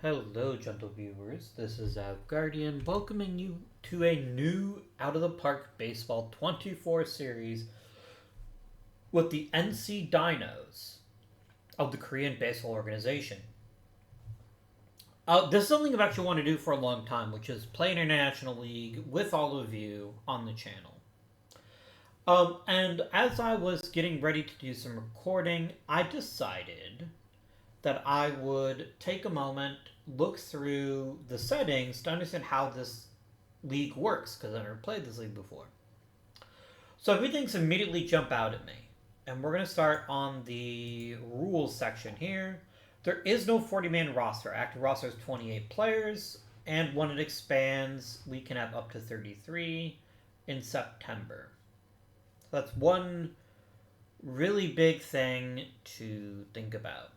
Hello, gentle viewers. This is Guardian welcoming you to a new Out of the Park Baseball 24 series with the NC Dinos of the Korean Baseball Organization. This is something I've actually wanted to do for a long time, which is play International League with all of you on the channel. And as I was getting ready to do some recording, I decided that I would take a moment, look through the settings to understand how this league works, because I've never played this league before. So everything's immediately jump out at me. And we're going to start on the rules section here. There is no 40-man roster. Active roster is 28 players, and when it expands, we can have up to 33 in September. So that's one really big thing to think about.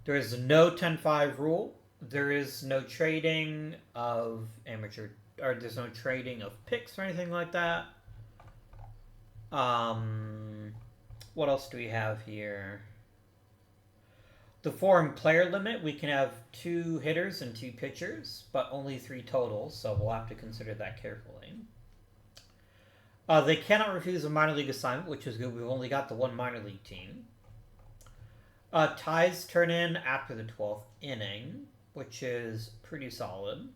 There is no 10-5 rule. There is no trading of amateur, or there's no trading of picks or anything like that. What else do we have here? The foreign player limit, we can have 2 hitters and 2 pitchers, but only 3 total, so we'll have to consider that carefully. They cannot refuse a minor league assignment, which is good. We've only got the 1 minor league team. Ties turn in after the 12th inning, which is pretty solid.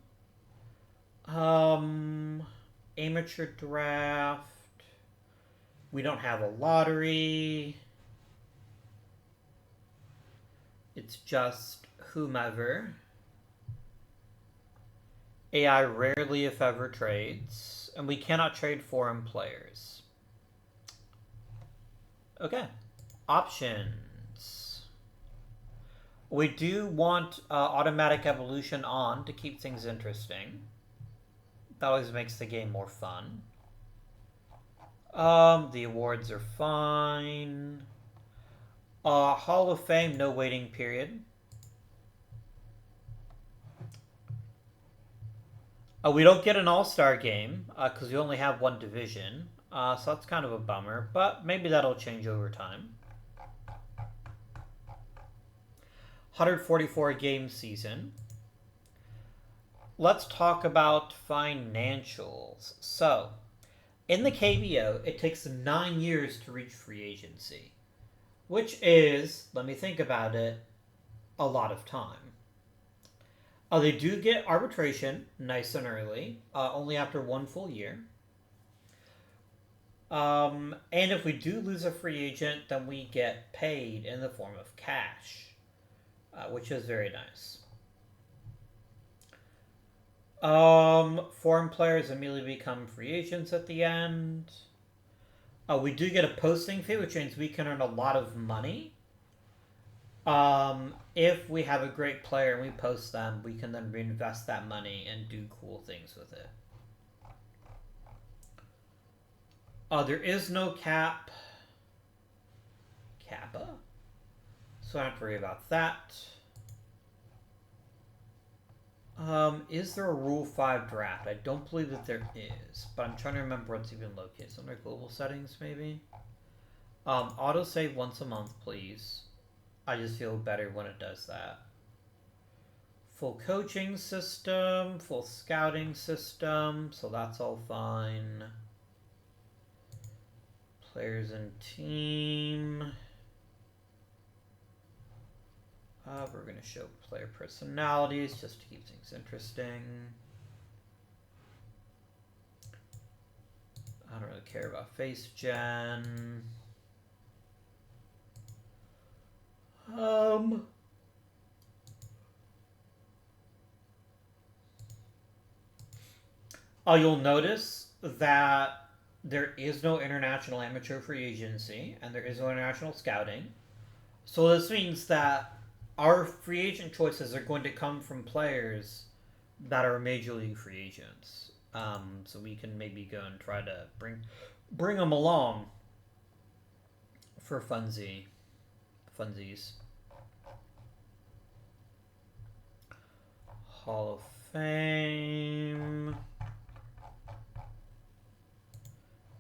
Amateur draft. We don't have a lottery. It's just whomever. AI rarely, if ever, trades. And we cannot trade foreign players. Okay. Options. We do want automatic evolution on to keep things interesting. That always makes the game more fun. The awards are fine. Hall of Fame, no waiting period. We don't get an all-star game because we only have 1 division. So that's kind of a bummer, but maybe that'll change over time. 144 game season. Let's talk about financials. So, in the KBO, it takes 9 years to reach free agency, which is, let me think about it, a lot of time. They do get arbitration nice and early, only after 1 full year. And if we do lose a free agent, then we get paid in the form of cash, which is very nice. Foreign players immediately become free agents at the end. We do get a posting fee, which means we can earn a lot of money. If we have a great player and we post them, we can then reinvest that money and do cool things with it. There is no cap. Kappa. So I don't have to worry about that. Is there a Rule 5 draft? I don't believe that there is, but I'm trying to remember where it's even located. So under global settings, maybe? Autosave once a month, please. I just feel better when it does that. Full coaching system, full scouting system, so that's all fine. Players and team. We're going to show player personalities just to keep things interesting. I don't really care about face gen. You'll notice that there is no international amateur free agency and there is no international scouting. So this means that our free agent choices are going to come from players that are major league free agents. So we can maybe go and try to bring them along for funsies. Hall of Fame.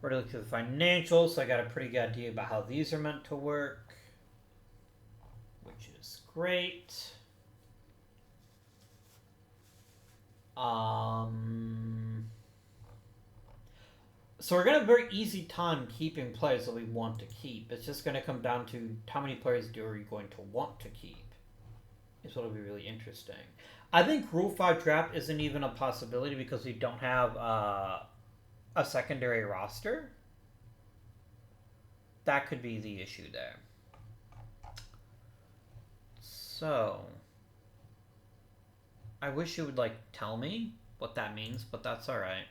We're going to look at the financials, so I got a pretty good idea about how these are meant to work, which is great. So we're going to have a very easy time keeping players that we want to keep. It's just going to come down to how many players are you going to want to keep. Is what will be really interesting. I think Rule 5 draft isn't even a possibility because we don't have a secondary roster. That could be the issue there. So, I wish you would tell me what that means, but that's alright.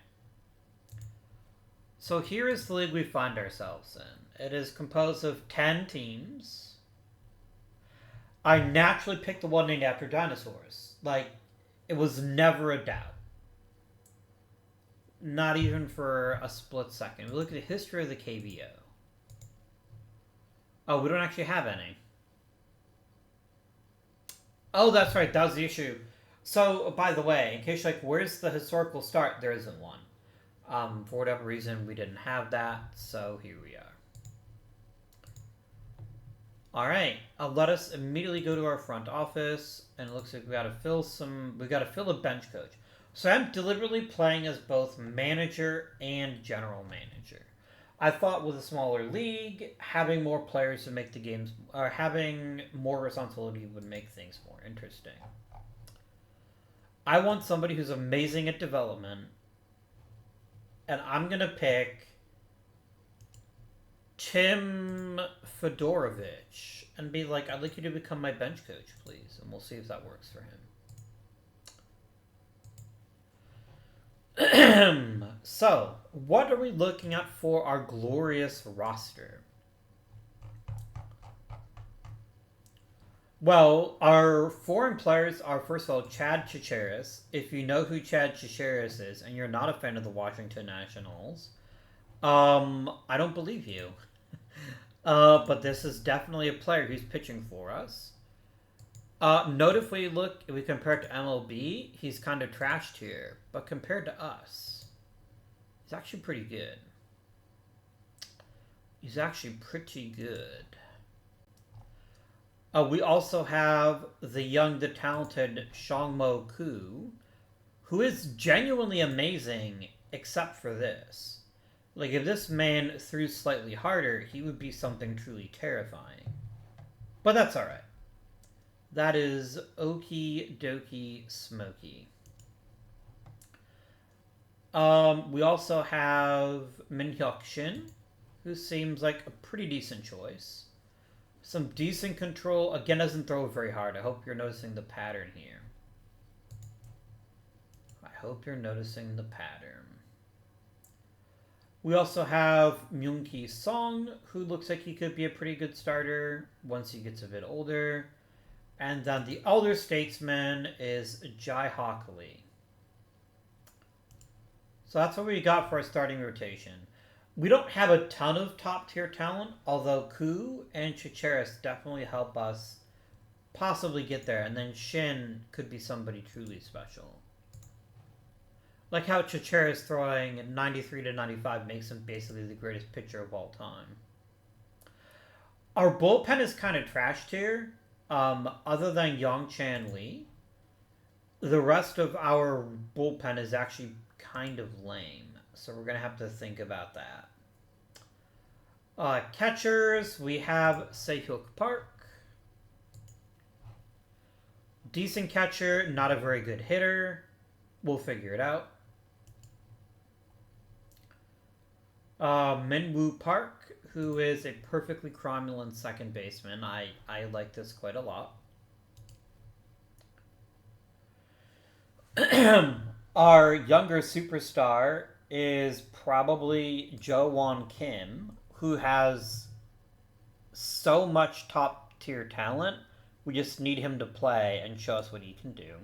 So here is the league we find ourselves in. It is composed of 10 teams. I naturally picked the one named after dinosaurs. It was never a doubt. Not even for a split second. We look at the history of the KBO. Oh, we don't actually have any. Oh, that's right. That was the issue. So, by the way, in case where's the historical start? There isn't one. For whatever reason, we didn't have that, so here we are. Alright, let us immediately go to our front office, and it looks like we gotta fill a bench coach. So I'm deliberately playing as both manager and general manager. I thought with a smaller league, having more players would make the games, or having more responsibility would make things more interesting. I want somebody who's amazing at development, and I'm going to pick Tim Fedorovich and be like, I'd like you to become my bench coach, please. And we'll see if that works for him. So, what are we looking at for our glorious roster? Well, our foreign players are, first of all, Chad Chicheris. If you know who Chad Chicheris is and you're not a fan of the Washington Nationals, I don't believe you. But this is definitely a player who's pitching for us. Note if we compare it to MLB, he's kind of trashed here. But compared to us, he's actually pretty good. He's actually pretty good. We also have the young, the talented Shangmo Ku, who is genuinely amazing, except for this. If this man threw slightly harder, he would be something truly terrifying. But that's alright. That is okie dokie smoky. We also have Min Hyuk Shin, who seems like a pretty decent choice. Some decent control. Again, doesn't throw very hard. I hope you're noticing the pattern here. We also have Myung-ki Song, who looks like he could be a pretty good starter once he gets a bit older. And then the elder statesman is Jai-Hawk Lee. So that's what we got for our starting rotation. We don't have a ton of top-tier talent, although Ku and Chicheris definitely help us possibly get there. And then Shin could be somebody truly special. Like how Chicheris throwing 93 to 95 makes him basically the greatest pitcher of all time. Our bullpen is kind of trashed here. Other than Yongchan Lee, the rest of our bullpen is actually kind of lame. So we're going to have to think about that. Catchers, we have Se-hyuk Park. Decent catcher, not a very good hitter. We'll figure it out. Min-woo Park, who is a perfectly cromulent second baseman. I like this quite a lot. Our younger superstar is probably Jo-won Kim, who has so much top-tier talent. We just need him to play and show us what he can do.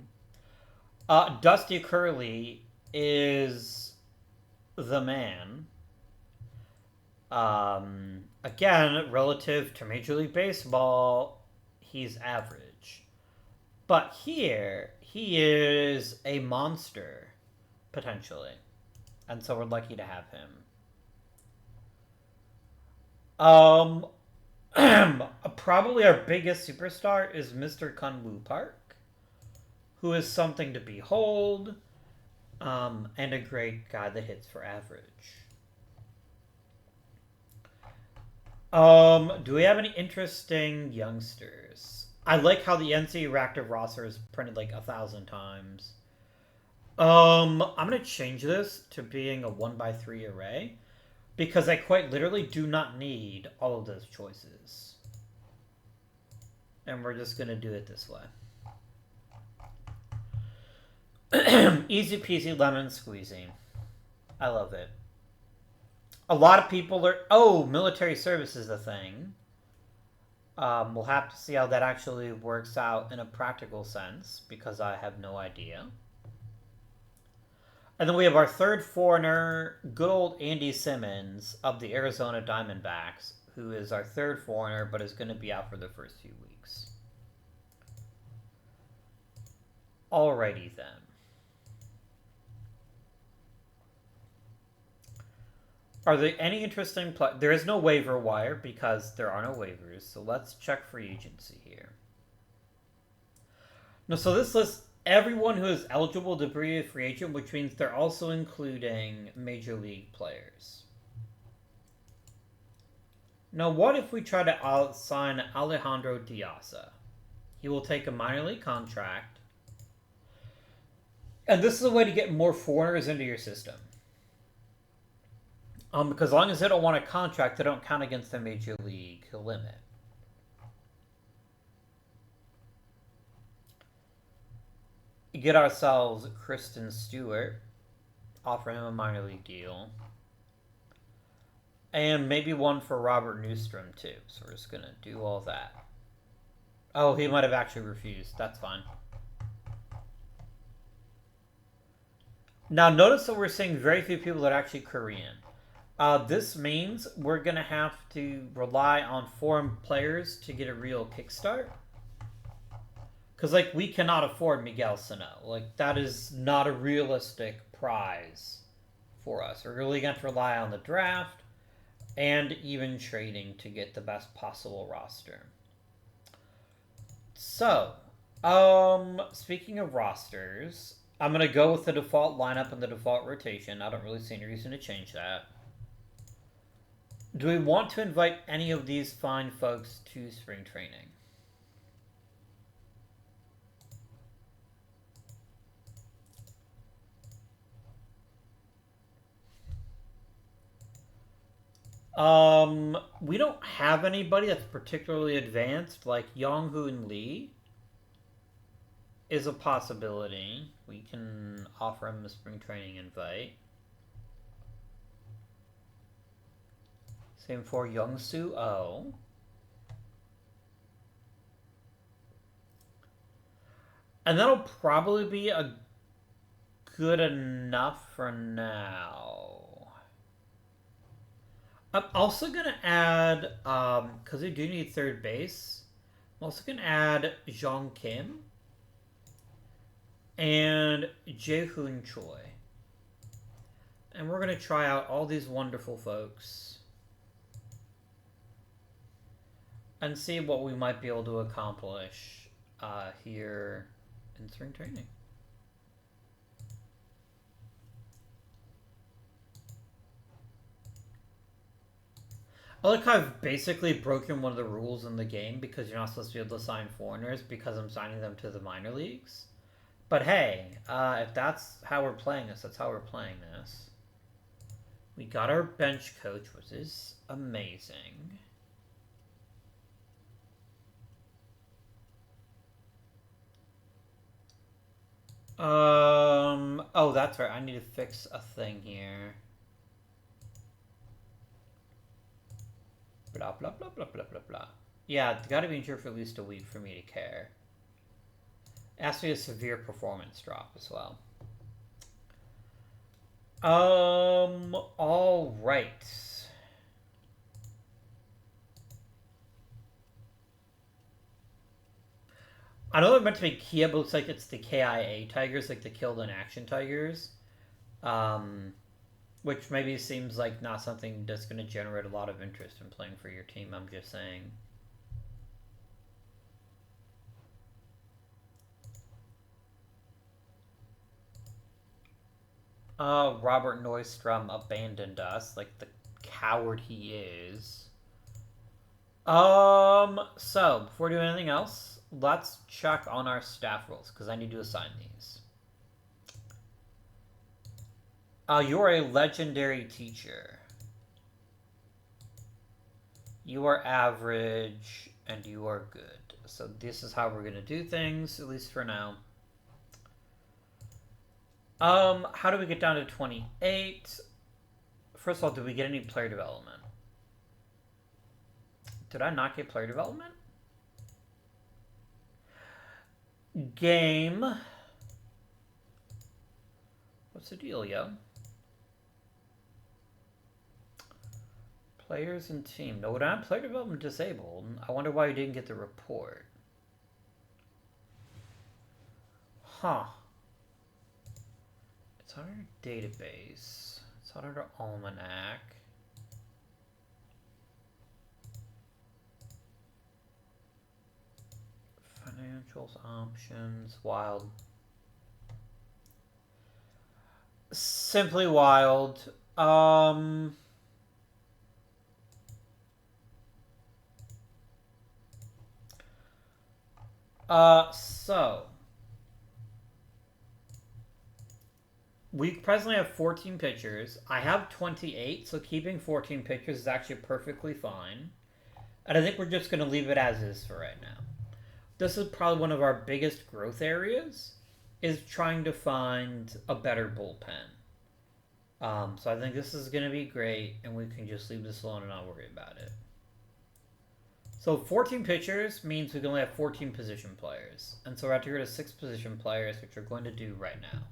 Dusty Curley is the man. Again, relative to Major League Baseball, he's average. But here, he is a monster, potentially. And so we're lucky to have him. Probably our biggest superstar is Mr. Kun-woo Park, who is something to behold. And a great guy that hits for average. Do we have any interesting youngsters? I like how the NC Reactive roster is printed like 1,000 times. I'm gonna change this to being a 1x3 array because I quite literally do not need all of those choices. And we're just gonna do it this way. Easy peasy lemon squeezy. I love it. A lot of people are... Oh, military service is a thing. We'll have to see how that actually works out in a practical sense, because I have no idea. And then we have our third foreigner, good old Andy Simmons of the Arizona Diamondbacks, who is our third foreigner, but is going to be out for the first few weeks. Alrighty then. Are there any interesting... There is no waiver wire because there are no waivers, so let's check free agency here. No, so this lists everyone who is eligible to be a free agent, which means they're also including major league players. Now, what if we try to sign Alejandro Diaza? He will take a minor league contract. And this is a way to get more foreigners into your system. Because as long as they don't want a contract, they don't count against the major league limit. Get ourselves Kristen Stewart. Offer him a minor league deal. And maybe one for Robert Newstrom, too. So we're just going to do all that. Oh, he might have actually refused. That's fine. Now, notice that we're seeing very few people that are actually Korean. This means we're going to have to rely on foreign players to get a real kickstart. Because, like, we cannot afford Miguel Sano. Like, that is not a realistic prize for us. We're really going to rely on the draft and even trading to get the best possible roster. So, speaking of rosters, I'm going to go with the default lineup and the default rotation. I don't really see any reason to change that. Do we want to invite any of these fine folks to spring training? We don't have anybody that's particularly advanced, like Yong-Hoon Lee is a possibility. We can offer him a spring training invite. Same for Young-Soo Oh. And that'll probably be a good enough for now. I'm also going to add, because we do need third base, I'm also going to add Jong Kim and Jae-hoon Choi. And we're going to try out all these wonderful folks and see what we might be able to accomplish here in spring training. I like how I've basically broken one of the rules in the game because you're not supposed to be able to sign foreigners because I'm signing them to the minor leagues. But hey, if that's how we're playing this, that's how we're playing this. We got our bench coach, which is amazing. Oh, that's right. I need to fix a thing here. Blah, blah, blah, blah, blah, blah, blah. Yeah, it's gotta be injured for at least a week for me to care. It has to be a severe performance drop as well. All right. I know they're meant to be Kia, but it looks like it's the KIA Tigers, like the Killed in Action Tigers. Which maybe seems like not something that's going to generate a lot of interest in playing for your team, I'm just saying. Robert Neustrom abandoned us, like the coward he is. So before we do anything else, let's check on our staff roles because I need to assign these. You're a legendary teacher. You are average, and you are good. So this is how we're gonna do things, at least for now. How do we get down to 28? First of all, did we get any player development? Did I not get player development? Game. What's the deal, yo? Players and team. No, I have player development disabled. I wonder why you didn't get the report. Huh. It's on our database. It's on our almanac. Financials, options, wild. Simply wild. So we presently have 14 pitchers. I have 28, so keeping 14 pitchers is actually perfectly fine. And I think we're just going to leave it as is for right now. This is probably one of our biggest growth areas, is trying to find a better bullpen. So I think this is going to be great, and we can just leave this alone and not worry about it. So 14 pitchers means we can only have 14 position players. And so we're have to get rid of 6 position players, which we're going to do right now.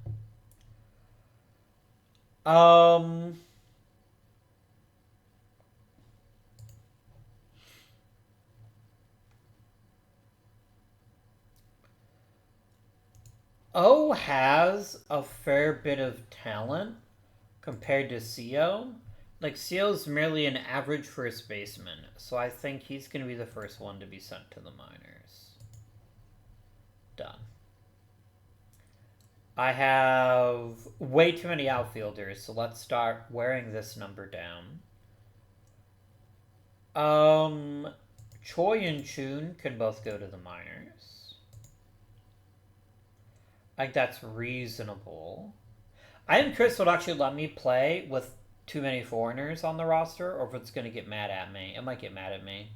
O has a fair bit of talent compared to CO. Like, CO's merely an average first baseman, so I think he's going to be the first one to be sent to the minors. Done. I have way too many outfielders, so let's start wearing this number down. Choi and Chun can both go to the minors. I think that's reasonable. I am curious what actually let me play with too many foreigners on the roster, or if it's going to get mad at me. It might get mad at me.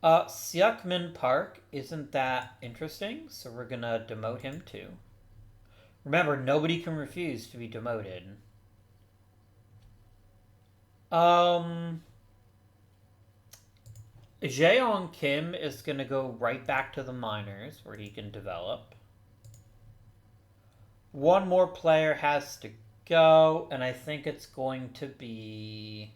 Seok-min Park isn't that interesting, so we're going to demote him too. Remember, nobody can refuse to be demoted. Jaeong Kim is going to go right back to the minors, where he can develop. One more player has to go, and I think it's going to be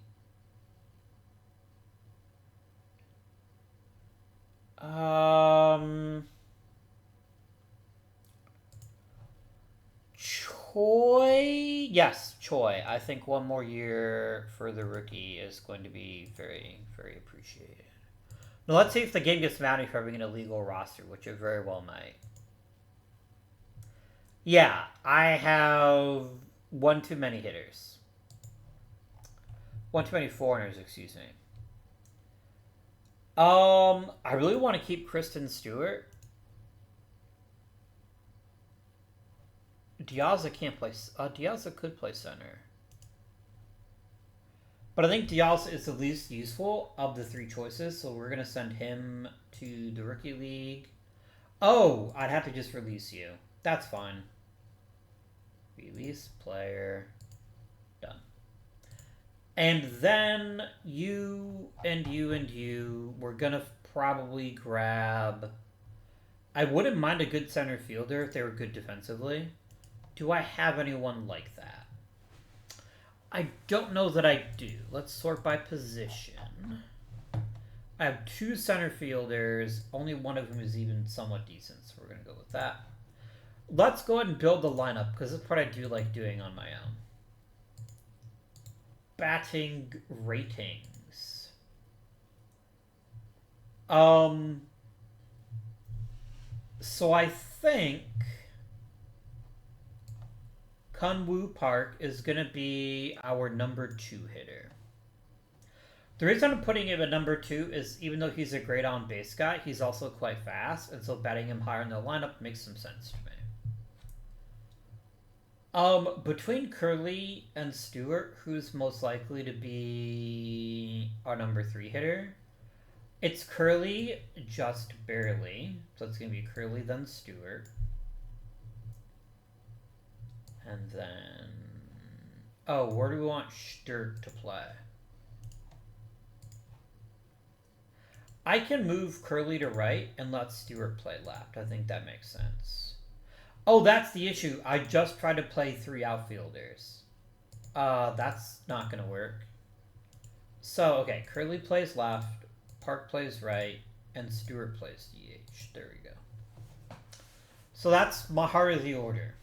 Choi. Yes, Choi. I think one more year for the rookie is going to be very, very appreciated. Now let's see if the game gets mad at me for having an illegal roster, which it very well might. Yeah, I have one too many hitters. One too many foreigners, excuse me. I really want to keep Kristen Stewart. Diaza can't play. Diaza could play center. But I think Diaza is the least useful of the 3 choices, so we're going to send him to the rookie league. Oh, I'd have to just release you. That's fine. Release player. Done. And then you and you and you, we're going to probably grab... I wouldn't mind a good center fielder if they were good defensively. Do I have anyone like that? I don't know that I do. Let's sort by position. I have 2 center fielders. Only one of them is even somewhat decent, so we're going to go with that. Let's go ahead and build the lineup, because this part I do like doing on my own. Batting ratings. So I think... Kunwoo Park is going to be our number 2 hitter. The reason I'm putting him at number 2 is even though he's a great on-base guy, he's also quite fast, and so betting him higher in the lineup makes some sense to me. Between Curly and Stewart, who's most likely to be our number 3 hitter? It's Curly, just barely. So it's going to be Curly, then Stewart. And then... Oh, where do we want Stewart to play? I can move Curly to right and let Stewart play left. I think that makes sense. Oh, that's the issue. I just tried to play 3 outfielders. That's not going to work. So, okay, Curly plays left, Park plays right, and Stewart plays DH. There we go. So that's my heart of the order.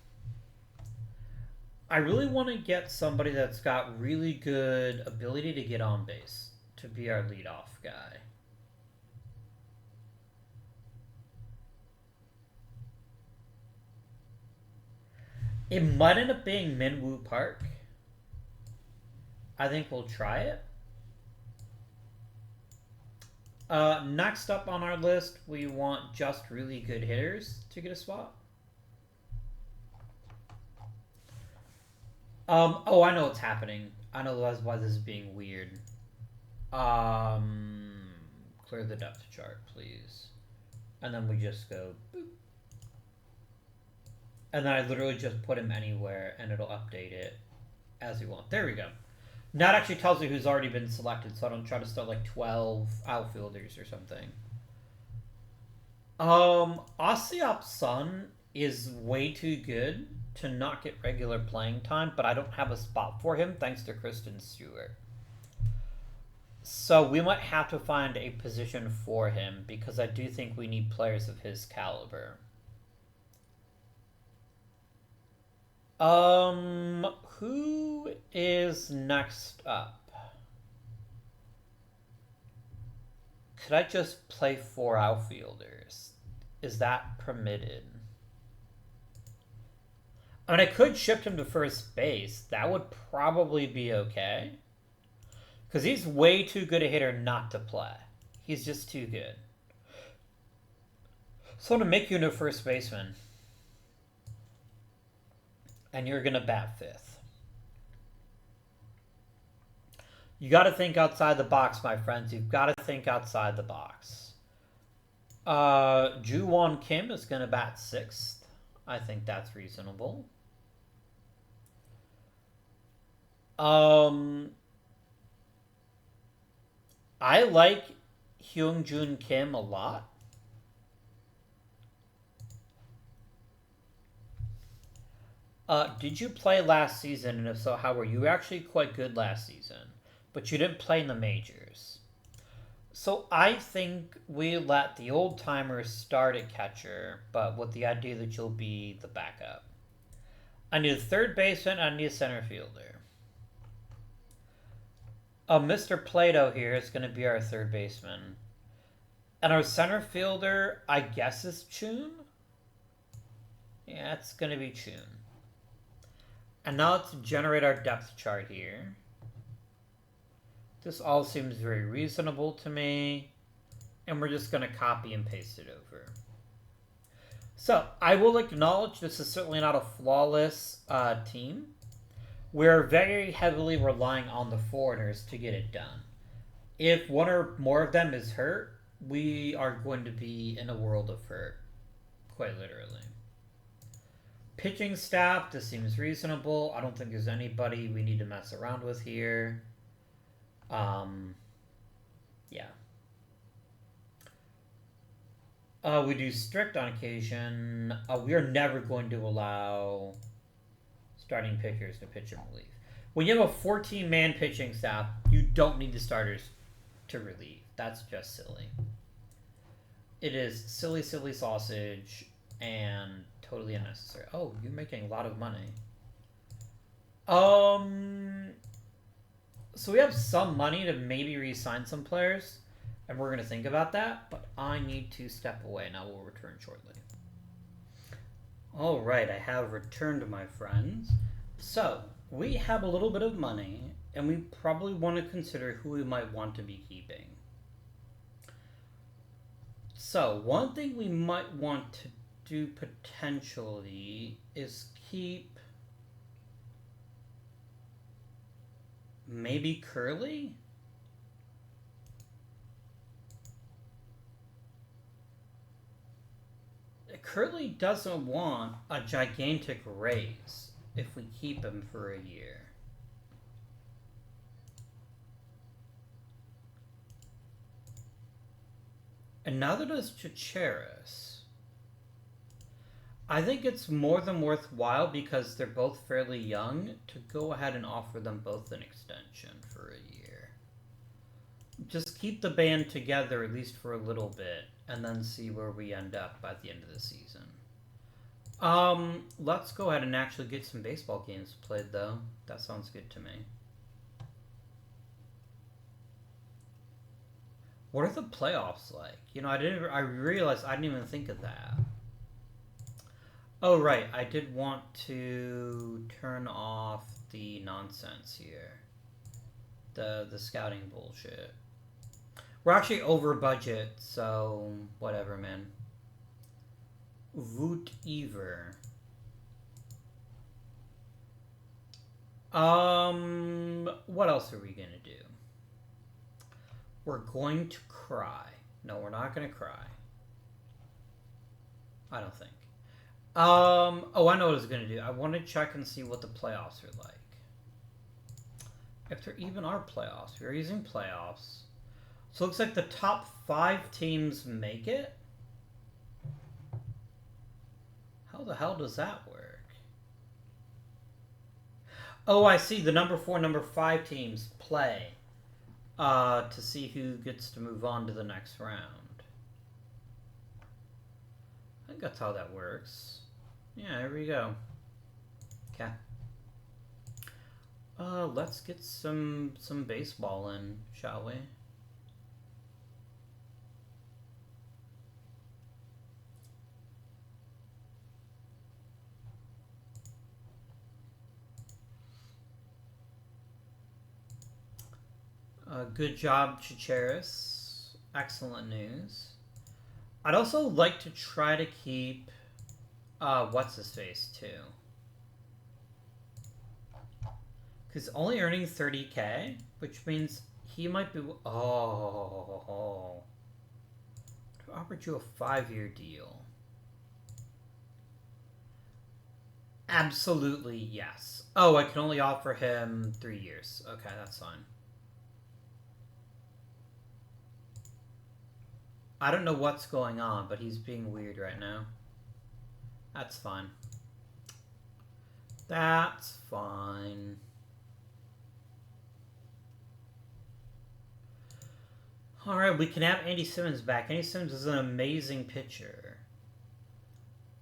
I really want to get somebody that's got really good ability to get on base to be our leadoff guy. It might end up being Minwoo Park. I think we'll try it. Next up on our list, we want just really good hitters to get a spot. Oh, I know what's happening. I know that's why this is being weird. Clear the depth chart, please. And then we just go boop. And then I literally just put him anywhere, and it'll update it as we want. There we go. Now it actually tells me who's already been selected, so I don't try to start like 12 outfielders or something. Ossiop Sun is way too good to not get regular playing time, but I don't have a spot for him thanks to Kristen Stewart. So we might have to find a position for him because I do think we need players of his caliber. Who is next up? Could I just play 4 outfielders? Is that permitted? I mean, I could shift him to first base. That would probably be okay. Because he's way too good a hitter not to play. He's just too good. So I'm going to make you into a first baseman. And you're going to bat 5th. You got to think outside the box, my friends. You've got to think outside the box. Ju-Won Kim is going to bat 6th. I think that's reasonable. I like Hyung-Jun Kim a lot. Did you play last season? And if so, how were you? You were actually quite good last season, but you didn't play in the majors. So I think we let the old-timers start at catcher, but with the idea that you'll be the backup. I need a third baseman, I need a center fielder. Mr. Plato here is going to be our third baseman. And our center fielder, I guess, is Chun? Yeah, it's going to be Chun. And now let's generate our depth chart here. This all seems very reasonable to me. And we're just going to copy and paste it over. So, I will acknowledge this is certainly not a flawless team. We're very heavily relying on the foreigners to get it done. If one or more of them is hurt, we are going to be in a world of hurt. Quite literally. Pitching staff, this seems reasonable. I don't think there's anybody we need to mess around with here. Yeah. We do strict on occasion. We are never going to allow starting pitchers to pitch in relief. When you have a 14-man pitching staff, you don't need the starters to relieve. That's just silly. It is silly, silly sausage and totally unnecessary. Oh, you're making a lot of money. So we have some money to maybe re-sign some players, and we're going to think about that, but I need to step away, and I will return shortly. Alright, I have returned, my friends. So, we have a little bit of money, and we probably want to consider who we might want to be keeping. So, one thing we might want to do potentially is keep maybe Curly? Curly doesn't want a gigantic raise if we keep him for a year. And neither does Chicheris. I think it's more than worthwhile because they're both fairly young to go ahead and offer them both an extension for a year. Just keep the band together at least for a little bit and then see where we end up by the end of the season. Let's go ahead and actually get some baseball games played though. That sounds good to me. What are the playoffs like? You know, I realized I didn't even think of that. Oh right, I did want to turn off the nonsense here. The scouting bullshit. We're actually over budget, so whatever, man. Voot Ever. What else are we gonna do? We're going to cry. No, we're not gonna cry. I don't think. Oh, I know what I was gonna do. I want to check and see what the playoffs are like. If there even are playoffs. We're using playoffs. So it looks like the top 5 teams make it. How the hell does that work? Oh, I see. The number 4, number 5 teams play to see who gets to move on to the next round. I think that's how that works. Yeah, here we go. Okay. Let's get some baseball in, shall we? Good job, Chicheris. Excellent news. I'd also like to try to keep what's his face too, because only earning 30k, which means he might be. Oh, I offered you a 5-year deal. Absolutely yes. Oh, I can only offer him 3 years. Okay, that's fine. I don't know what's going on, but he's being weird right now. That's fine. That's fine. Alright, we can have Andy Simmons back. Andy Simmons is an amazing pitcher.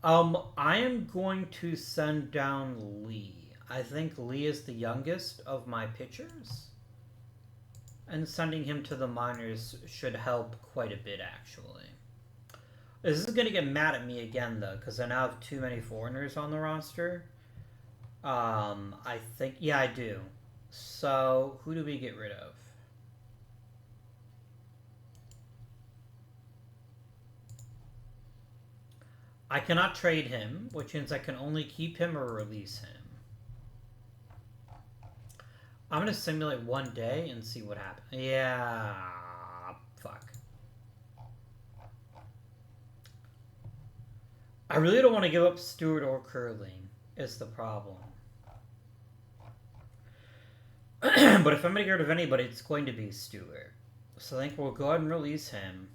I am going to send down Lee. I think Lee is the youngest of my pitchers. And sending him to the minors should help quite a bit, actually. This is going to get mad at me again, though, because I now have too many foreigners on the roster. I think... Yeah, I do. So, who do we get rid of? I cannot trade him, which means I can only keep him or release him. I'm going to simulate one day and see what happens. Yeah... Fuck. I really don't want to give up Stewart or Curling, is the problem. But if I'm going to get rid of anybody, it's going to be Stewart. So I think we'll go ahead and release him.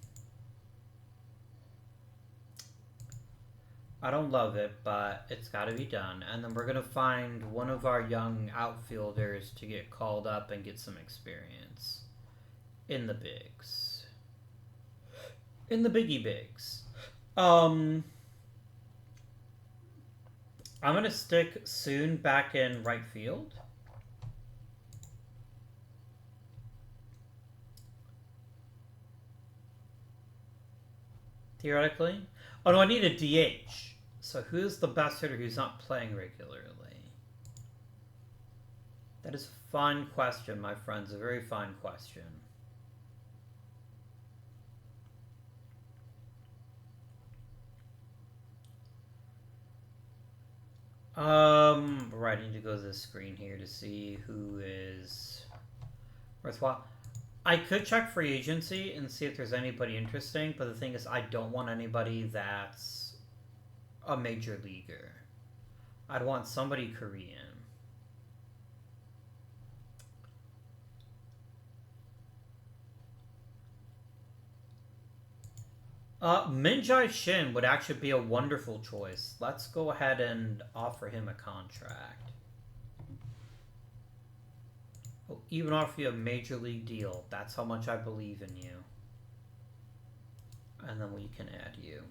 I don't love it, but it's got to be done. And then we're going to find one of our young outfielders to get called up and get some experience in the bigs. In the biggie bigs. I'm going to stick Soon back in right field. Theoretically. Oh no, I need a DH. So who's the best hitter who's not playing regularly? That is a fine question, my friends. A very fine question. Right, I need to go to the screen here to see who is worthwhile. I could check free agency and see if there's anybody interesting, but the thing is, I don't want anybody that's a major leaguer. I'd want somebody Korean. Min Jae Shin would actually be a wonderful choice. Let's go ahead and offer him a contract. I'll even offer you a major league deal. That's how much I believe in you. And then we can add you.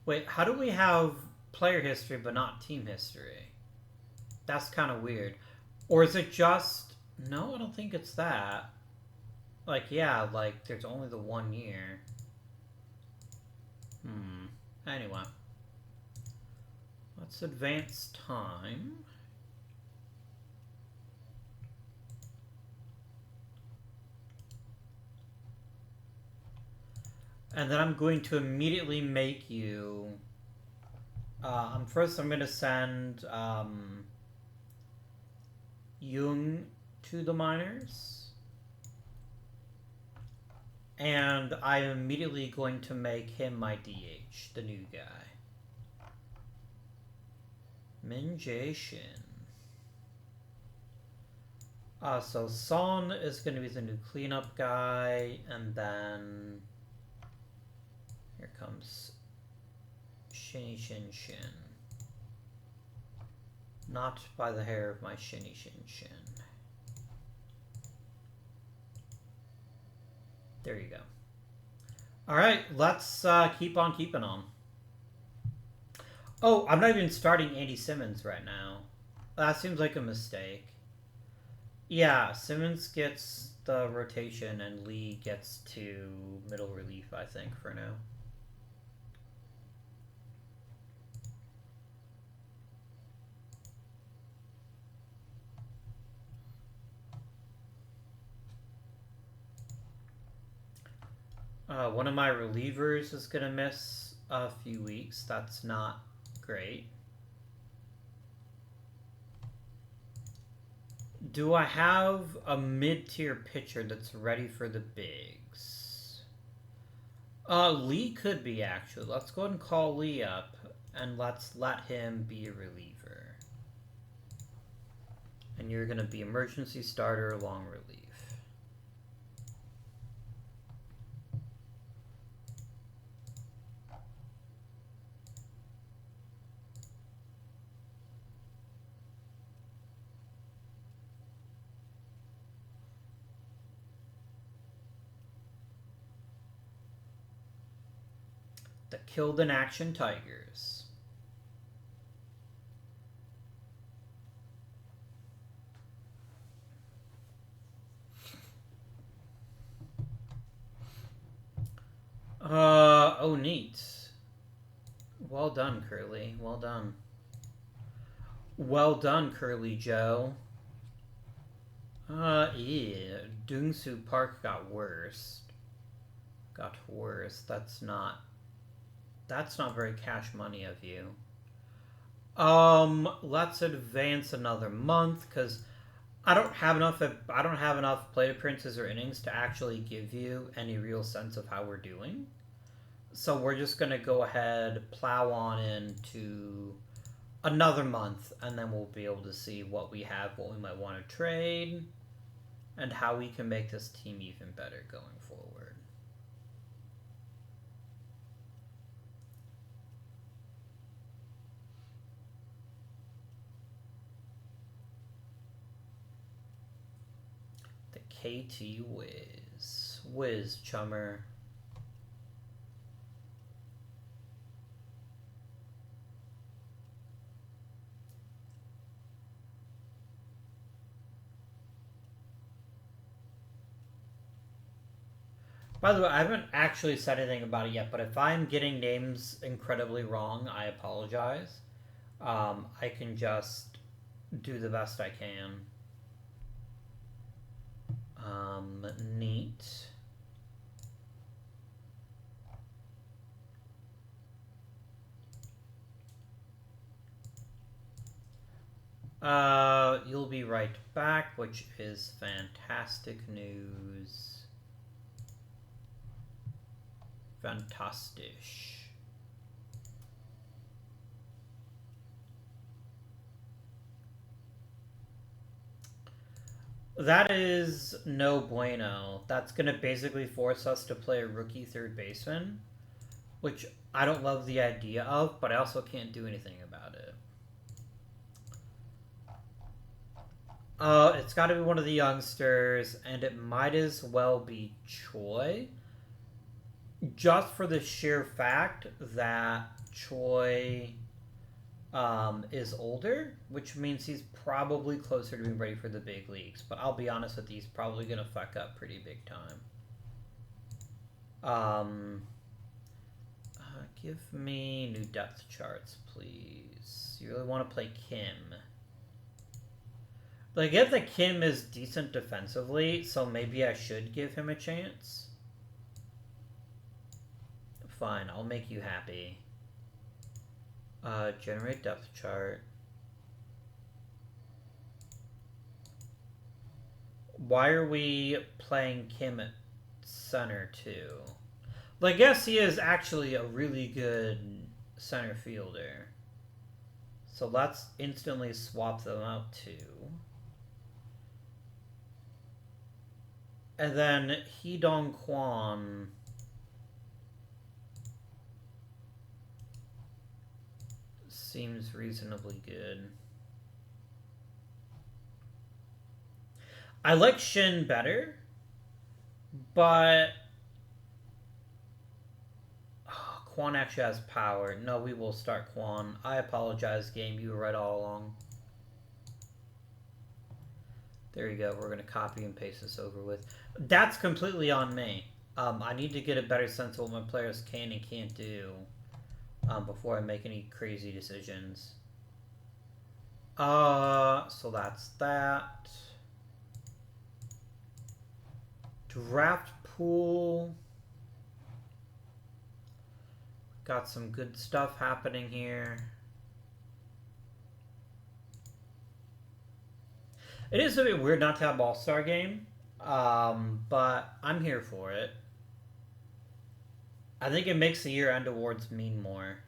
Wait, how do we have player history but not team history? That's kind of weird. Or is it just... No, I don't think it's that. Like, yeah, like, there's only the 1 year. Anyway. Let's advance time. And then I'm going to immediately make you... first I'm going to send Jung to the minors. And I'm immediately going to make him my DH, the new guy. Min Jae Shin. So Son is going to be the new cleanup guy, and then here comes Shinny Shin Shin. Not by the hair of my Shinny Shin Shin. There you go. Alright, let's keep on keeping on. Oh, I'm not even starting Andy Simmons right now. That seems like a mistake. Yeah, Simmons gets the rotation and Lee gets to middle relief, I think, for now. One of my relievers is going to miss a few weeks. That's not great. Do I have a mid-tier pitcher that's ready for the bigs? Lee could be, actually. Let's go ahead and call Lee up, and let's let him be a reliever. And you're going to be emergency starter, long relief. The Killed in Action Tigers. Oh, neat. Well done, Curly. Well done. Well done, Curly Joe. Yeah. Dungsu Park got worse. Got worse. That's not very cash money of you. Let's advance another month, because I don't have enough plate appearances or innings to actually give you any real sense of how we're doing. So we're just gonna go ahead, plow on into another month, and then we'll be able to see what we have, what we might want to trade, and how we can make this team even better going forward. The KT Whiz Chummer. By the way, I haven't actually said anything about it yet, but if I'm getting names incredibly wrong, I apologize. I can just do the best I can. Neat. You'll be right back, which is fantastic news. Fantastic. That is no bueno. That's going to basically force us to play a rookie third baseman, which I don't love the idea of, but I also can't do anything about it. It's got to be one of the youngsters, and it might as well be Choi. Just for the sheer fact that Choi is older, which means he's probably closer to being ready for the big leagues. But I'll be honest with you, he's probably going to fuck up pretty big time. Give me new depth charts, please. You really want to play Kim. But I get that Kim is decent defensively, so maybe I should give him a chance. Fine, I'll make you happy. Generate depth chart. Why are we playing Kim at center too? Well, I guess he is actually a really good center fielder. So let's instantly swap them out too. And then Hee-dong Kwon. Seems reasonably good. I like Shin better, but Kwon actually has power. No, we will start Kwon. I apologize, game. You were right all along. There you go. We're going to copy and paste this over with. That's completely on me. I need to get a better sense of what my players can and can't do before I make any crazy decisions. So that's that. Draft pool. Got some good stuff happening here. It is a bit weird not to have All-Star Game, but I'm here for it. I think it makes the year-end awards mean more.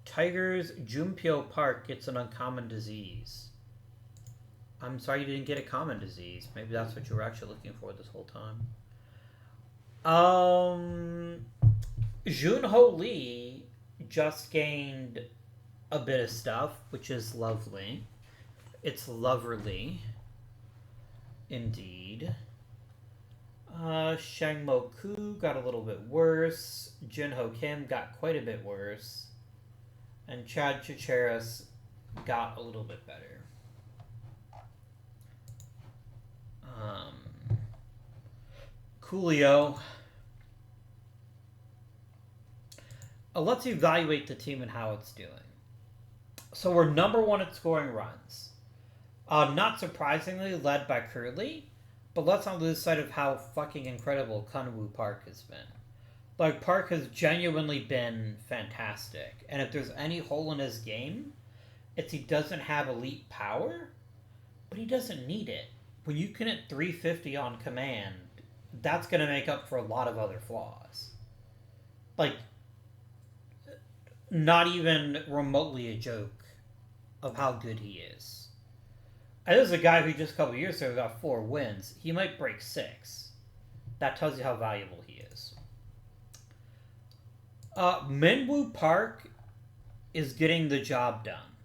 Tigers, Junpyo Park gets an uncommon disease. I'm sorry you didn't get a common disease. Maybe that's what you were actually looking for this whole time. Junho Lee just gained a bit of stuff, which is lovely. It's loverly. Indeed. Shangmo Ku got a little bit worse. Jinho Kim got quite a bit worse. And Chad Chicheras got a little bit better. Coolio. Let's evaluate the team and how it's doing. So we're number one at scoring runs. Not surprisingly, led by Curly, but let's not lose sight of how fucking incredible Kunwoo Park has been. Like, Park has genuinely been fantastic, and if there's any hole in his game, it's he doesn't have elite power, but he doesn't need it. When you can hit 350 on command, that's going to make up for a lot of other flaws. Like, not even remotely a joke of how good he is. And this is a guy who just a couple years ago got 4 wins. He might break 6. That tells you how valuable he is. Minwoo Park is getting the job done.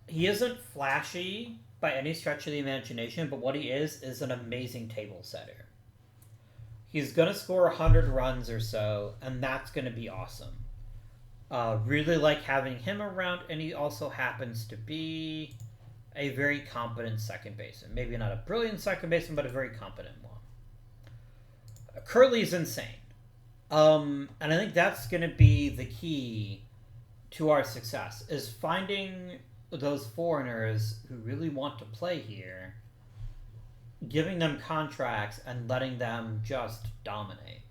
He isn't flashy by any stretch of the imagination, but what he is an amazing table setter. He's going to score 100 runs or so, and that's going to be awesome. Really like having him around, and he also happens to be a very competent second baseman. Maybe not a brilliant second baseman, but a very competent one. Curly's insane. And I think that's going to be the key to our success, is finding those foreigners who really want to play here, giving them contracts, and letting them just dominate.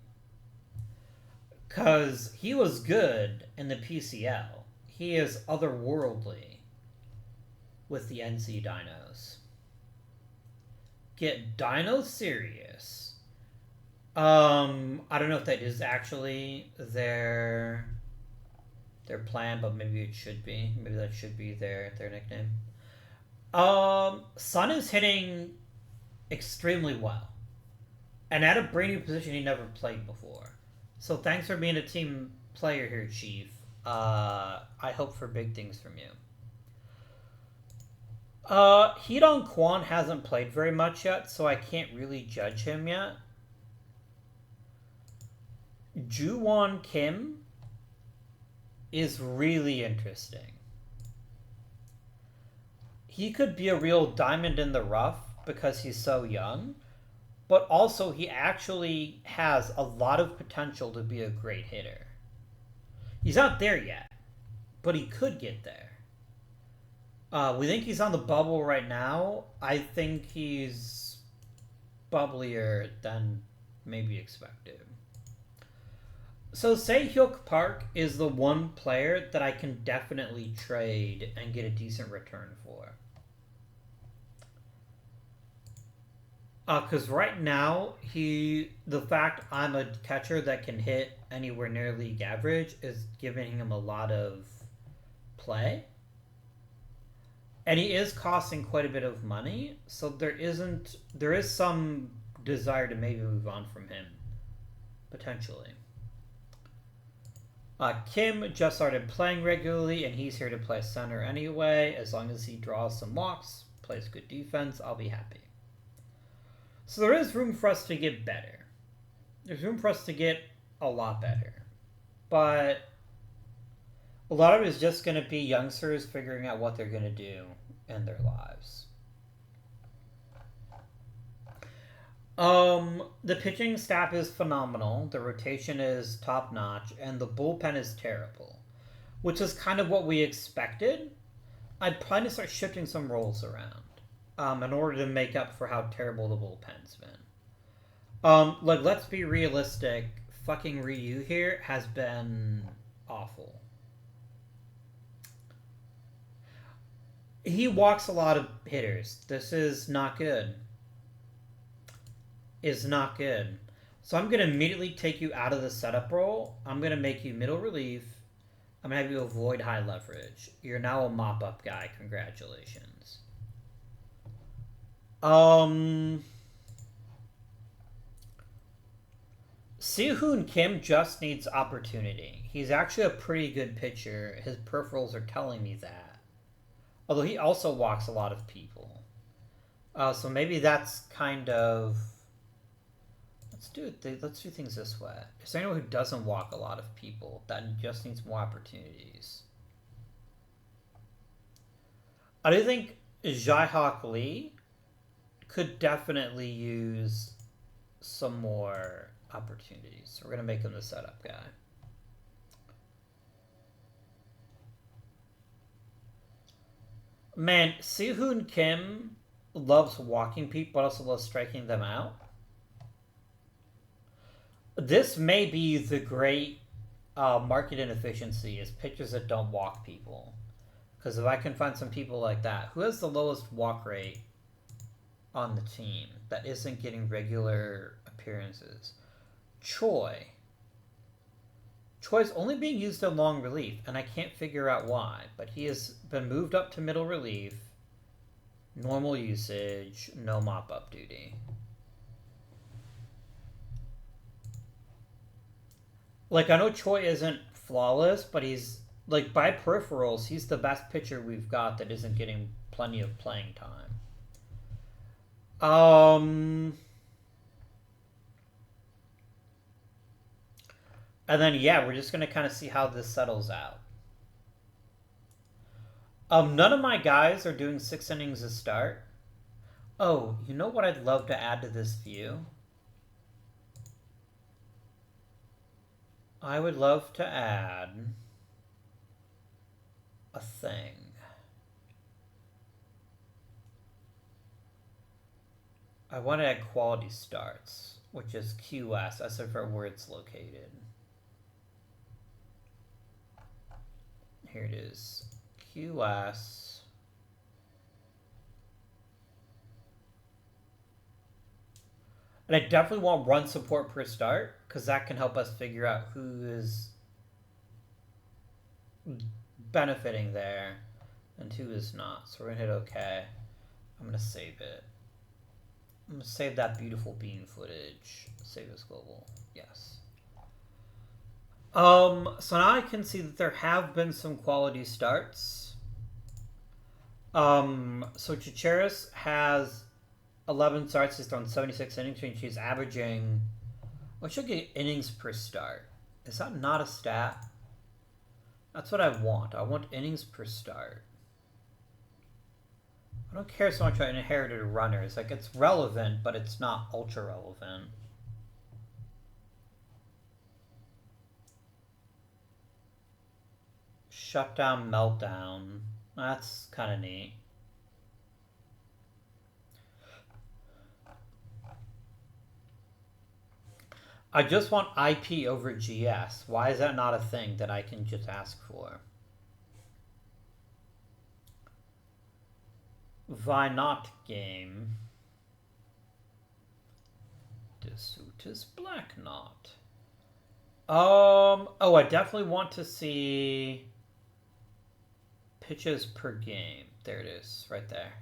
Because he was good in the PCL. He is otherworldly with the NC Dinos. Get Dino serious. I don't know if that is actually their plan, but maybe it should be. Maybe that should be their nickname. Sun is hitting extremely well, and at a brand new position he never played before. So thanks for being a team player here, Chief. I hope for big things from you. Hidong Kwan hasn't played very much yet, so I can't really judge him yet. Juwon Kim is really interesting. He could be a real diamond in the rough because he's so young, but also he actually has a lot of potential to be a great hitter. He's not there yet, but he could get there. We think he's on the bubble right now. I think he's bubblier than maybe expected. So Se-hyuk Park is the one player that I can definitely trade and get a decent return for. Because right now, the fact I'm a catcher that can hit anywhere near league average is giving him a lot of play. And he is costing quite a bit of money, so there is some desire to maybe move on from him, potentially. Kim just started playing regularly, and he's here to play center anyway. As long as he draws some walks, plays good defense, I'll be happy. So there is room for us to get better. There's room for us to get a lot better. But a lot of it is just going to be youngsters figuring out what they're going to do in their lives. The pitching staff is phenomenal. The rotation is top notch, and the bullpen is terrible, which is kind of what we expected. I'd probably start shifting some roles around in order to make up for how terrible the bullpen's been. Let's be realistic. Fucking Ryu here has been awful. He walks a lot of hitters. This is not good. Is not good. So I'm going to immediately take you out of the setup role. I'm going to make you middle relief. I'm going to have you avoid high leverage. You're now a mop-up guy. Congratulations. Si-hoon Kim just needs opportunity. He's actually a pretty good pitcher. His peripherals are telling me that. Although he also walks a lot of people. So maybe that's kind of... Let's do things this way. Is there anyone who doesn't walk a lot of people that just needs more opportunities? I do think Jae-hak Lee could definitely use some more opportunities. So we're going to make him the setup guy. Man, Si-hoon Kim loves walking people, but also loves striking them out. This may be the great market inefficiency, is pitchers that don't walk people. Because if I can find some people like that, who has the lowest walk rate on the team that isn't getting regular appearances? Choi. Choi's only being used in long relief, and I can't figure out why, but he has been moved up to middle relief, normal usage, no mop-up duty. Like, I know Choi isn't flawless, but he's, like, by peripherals, he's the best pitcher we've got that isn't getting plenty of playing time. And then, yeah, we're just going to kind of see how this settles out. None of my guys are doing 6 innings a start. Oh, you know what I'd love to add to this view? I would love to add a thing. I want to add quality starts, which is QS, as if for where it's located. Here it is, QS. And I definitely want run support per start, because that can help us figure out who is benefiting there and who is not. So we're gonna hit OK. I'm gonna save it. I'm gonna save that beautiful bean footage. Save as global. Yes. So now I can see that there have been some quality starts. So Chicheris has 11 starts. He's thrown 76 innings, and she's averaging. What should get innings per start? Is that not a stat? That's what I want. I want innings per start. I don't care so much about inherited runners. Like, it's relevant, but it's not ultra relevant. Shutdown, meltdown. That's kind of neat. I just want IP over GS. Why is that not a thing that I can just ask for? Why not, game? This suit is black knot. Oh, I definitely want to see pitches per game. There it is, right there.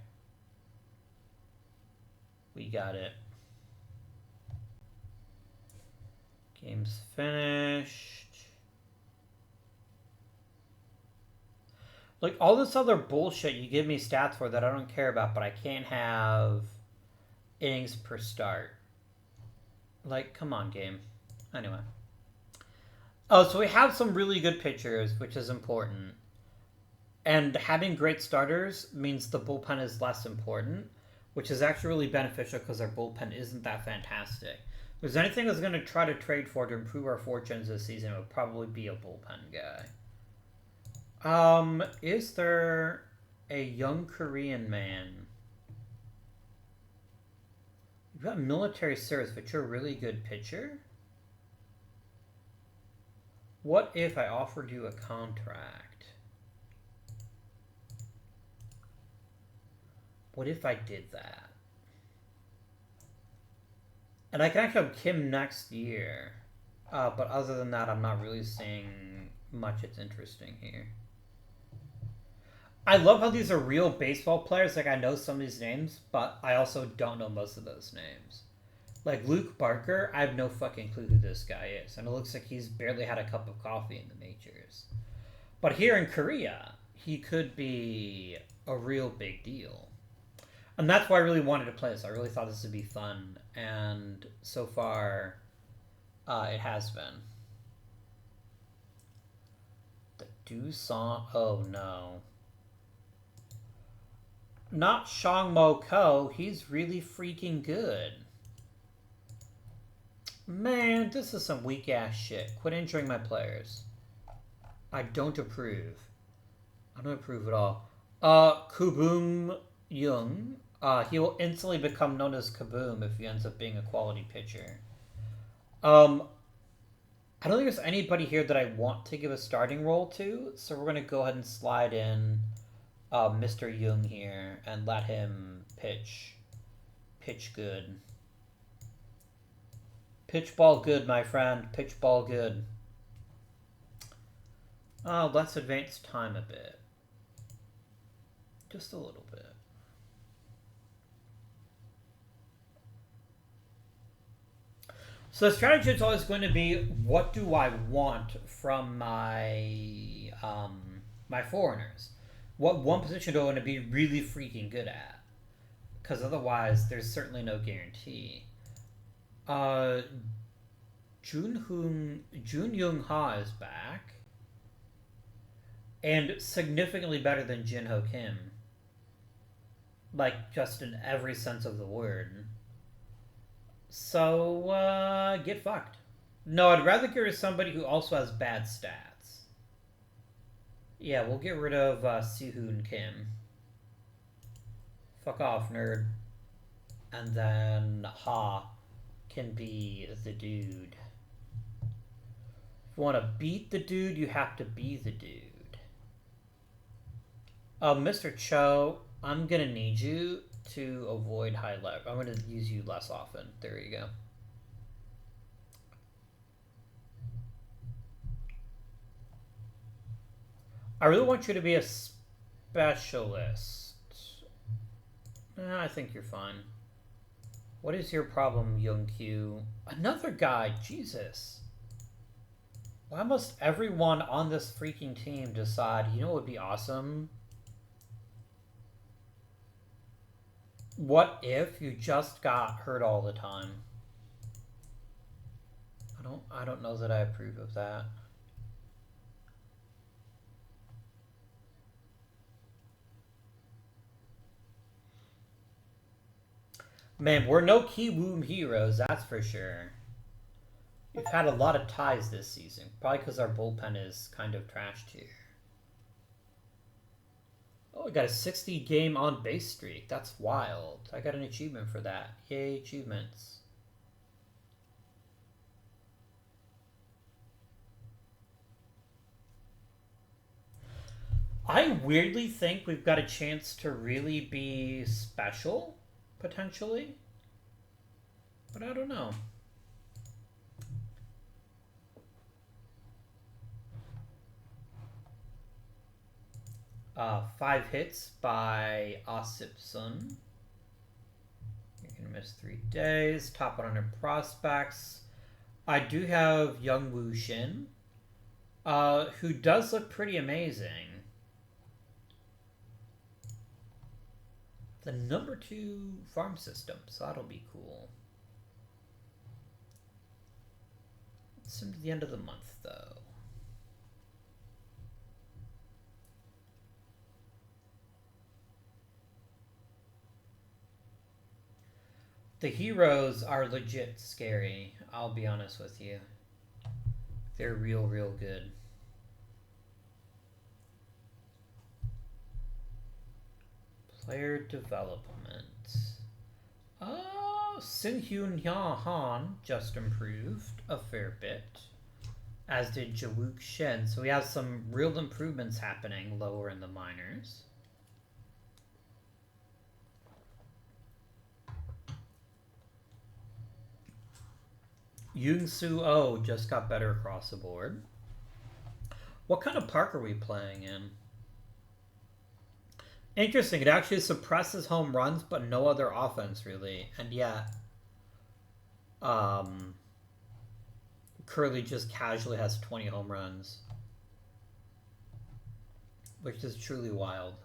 We got it. Game's finished. Like, all this other bullshit you give me stats for that I don't care about, but I can't have innings per start. Like, come on, game. Anyway. Oh, so we have some really good pitchers, which is important. And having great starters means the bullpen is less important, which is actually really beneficial because our bullpen isn't that fantastic. If there's anything that's going to try to trade for to improve our fortunes this season, it would probably be a bullpen guy. Is there a young Korean man? You've got military service, but you're a really good pitcher? What if I offered you a contract? What if I did that? And I can actually have Kim next year. But other than that, I'm not really seeing much that's interesting here. I love how these are real baseball players. Like, I know some of these names, but I also don't know most of those names. Like, Luke Barker, I have no fucking clue who this guy is. And it looks like he's barely had a cup of coffee in the majors. But here in Korea, he could be a real big deal. And that's why I really wanted to play this. I really thought this would be fun. And so far, it has been. The Doosan... Oh, no. Not Shang Mo Ko. He's really freaking good. Man, this is some weak-ass shit. Quit injuring my players. I don't approve. I don't approve at all. Kaboom Young. He will instantly become known as Kaboom if he ends up being a quality pitcher. I don't think there's anybody here that I want to give a starting role to, so we're going to go ahead and slide in Mr. Young here and let him pitch. Pitch good. Pitch ball good, my friend. Pitch ball good. Let's advance time a bit. Just a little bit. So the strategy is always going to be, what do I want from my my foreigners? What one position do I want to be really freaking good at? Because otherwise, there's certainly no guarantee. Jun Young Ha is back. And significantly better than Jin Ho Kim. Like, just in every sense of the word. So, get fucked. No, I'd rather get rid of somebody who also has bad stats. Yeah, we'll get rid of Sihoon Kim. Fuck off, nerd. And then Ha can be the dude. If you want to beat the dude, you have to be the dude. Mr. Cho, I'm gonna need you to avoid high level. I'm gonna use you less often. There you go. I really want you to be a specialist. I think you're fine. What is your problem, Young Q? Another guy, Jesus. Why must everyone on this freaking team decide, you know what would be awesome? What if you just got hurt all the time? I don't know that I approve of that. Man, we're no Kiwoom heroes, that's for sure. We've had a lot of ties this season, probably because our bullpen is kind of trashed here. Oh, we got a 60 game on base streak. That's wild. I got an achievement for that. Yay, achievements. I weirdly think we've got a chance to really be special, potentially. But I don't know. Five hits by Osipson. You're gonna miss 3 days. Top 100 prospects. I do have Young Woo Shin, who does look pretty amazing. The number 2 farm system, so that'll be cool. It's to the end of the month, though. The heroes are legit scary, I'll be honest with you. They're real good. Player development. Sin Hyun Han just improved a fair bit, as did Jawook Shen. So we have some real improvements happening lower in the minors. Yoon Soo Oh just got better across the board. What kind of park are we playing in? Interesting. It actually suppresses home runs, but no other offense really. And yet, Curly just casually has 20 home runs, which is truly wild.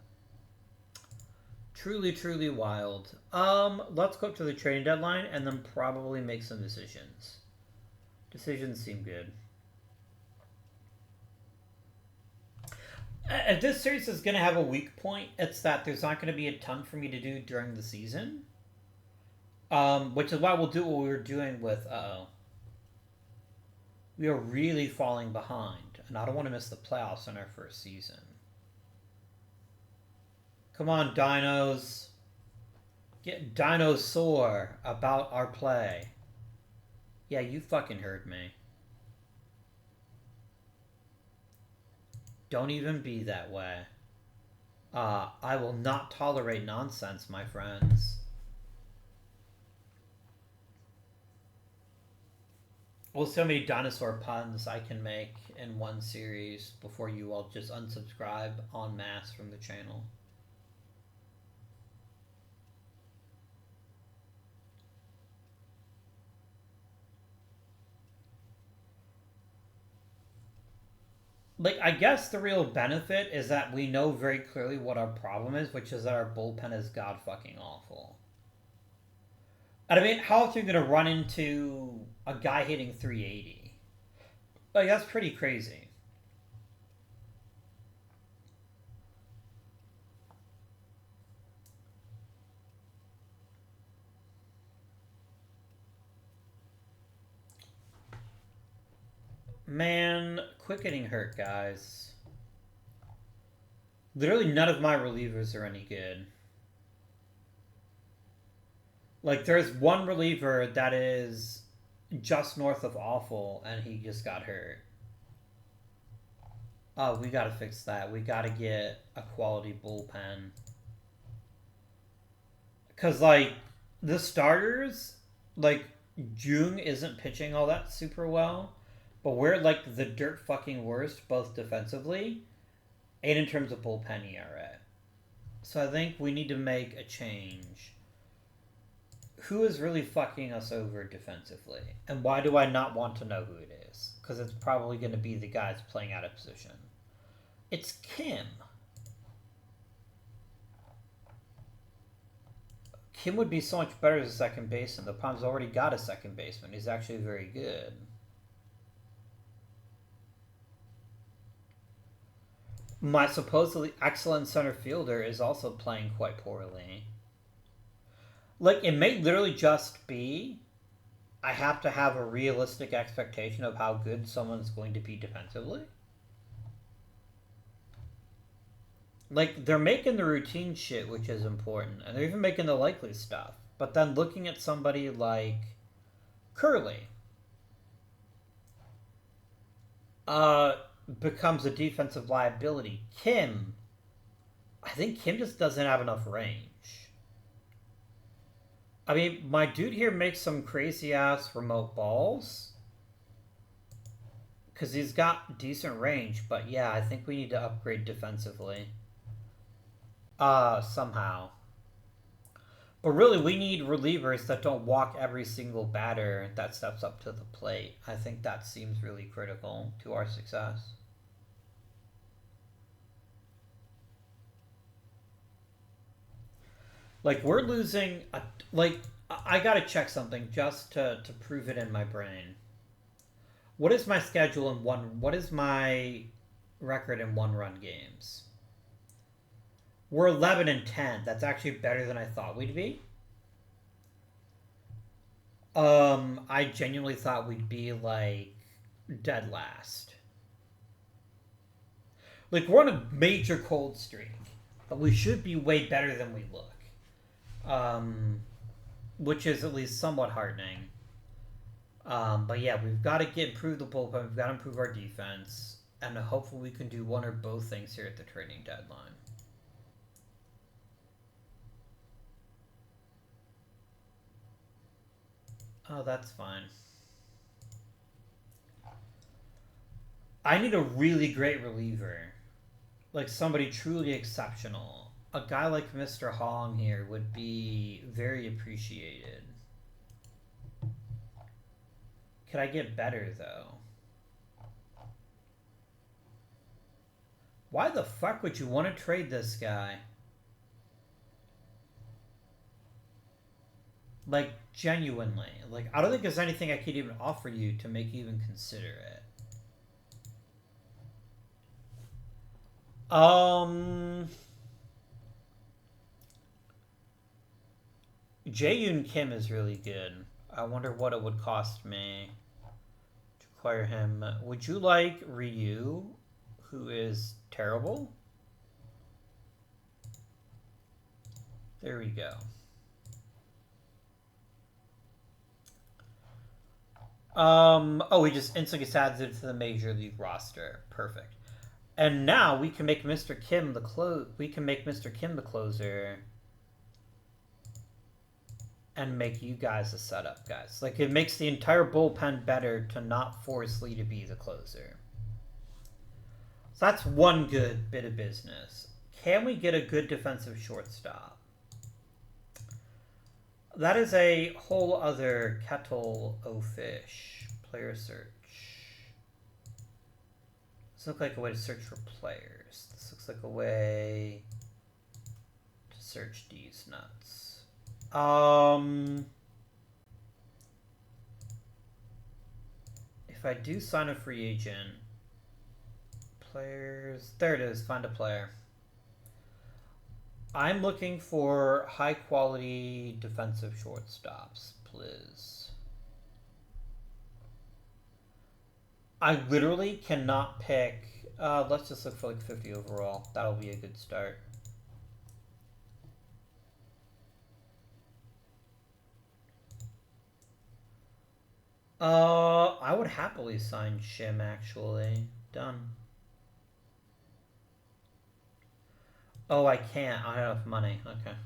Truly wild. Let's go up to the trading deadline and then probably make some decisions. Decisions seem good. If this series is going to have a weak point, it's that there's not going to be a ton for me to do during the season. Which is why we'll do what we were doing with, we are really falling behind, and I don't want to miss the playoffs in our first season. Come on, dinos. Get dino-sore about our play. Yeah, you fucking heard me. Don't even be that way. I will not tolerate nonsense, my friends. We'll see how many dinosaur puns I can make in one series before you all just unsubscribe en masse from the channel. Like, I guess the real benefit is that we know very clearly what our problem is, which is that our bullpen is god fucking awful. And I mean, how else are you going to run into a guy hitting 380? Like, that's pretty crazy. Man, quit getting hurt, guys. Literally none of my relievers are any good. Like, there's one reliever that is just north of awful, and he just got hurt. Oh, we gotta fix that. We gotta get a quality bullpen. Because, like, the starters, like, Jung isn't pitching all that super well, but we're, like, the dirt fucking worst, both defensively and in terms of bullpen ERA. So I think we need to make a change. Who is really fucking us over defensively? And why do I not want to know who it is? Because it's probably going to be the guys playing out of position. It's Kim. Kim would be so much better as a second baseman. The Palms already got a second baseman. He's actually very good. My supposedly excellent center fielder is also playing quite poorly. Like, it may literally just be I have to have a realistic expectation of how good someone's going to be defensively. Like, they're making the routine shit, which is important, and they're even making the likely stuff. But then looking at somebody like Curly becomes a defensive liability. Kim, I think Kim just doesn't have enough range. I mean, my dude here makes some crazy-ass remote balls. Because he's got decent range, but yeah, I think we need to upgrade defensively. Somehow. But really, we need relievers that don't walk every single batter that steps up to the plate. I think that seems really critical to our success. Like, we're losing... I gotta check something just to prove it in my brain. What is my schedule in one... What is my record in one-run games? We're 11-10. That's actually better than I thought we'd be. I genuinely thought we'd be, like, dead last. Like, we're on a major cold streak, but we should be way better than we look. Which is at least somewhat heartening. But yeah, we've got to improve the bullpen. We've got to improve our defense. And hopefully we can do one or both things here at the trading deadline. Oh, that's fine. I need a really great reliever. Like, somebody truly exceptional. A guy like Mr. Hong here would be very appreciated. Could I get better, though? Why the fuck would you want to trade this guy? Like, genuinely. Like, I don't think there's anything I could even offer you to make you even consider it. Jae-yoon Kim is really good. I wonder what it would cost me to acquire him. Would you like Ryu, who is terrible? There we go. Oh, he just instantly gets added to the Major League roster. Perfect. And now we can make Mr. Kim the closer. And make you guys the setup guys. Like, it makes the entire bullpen better to not force Lee to be the closer. So that's one good bit of business. Can we get a good defensive shortstop? That is a whole other kettle o' fish. Player search. This looks like a way to search for players. This looks like a way to search these nuts. If I do sign a free agent, players, there it is, find a player. I'm looking for high quality defensive shortstops, please. I literally cannot pick. Let's just look for like 50 overall. That'll be a good start. I would happily sign Shim actually. Done. Oh, I can't. I don't have money. Okay.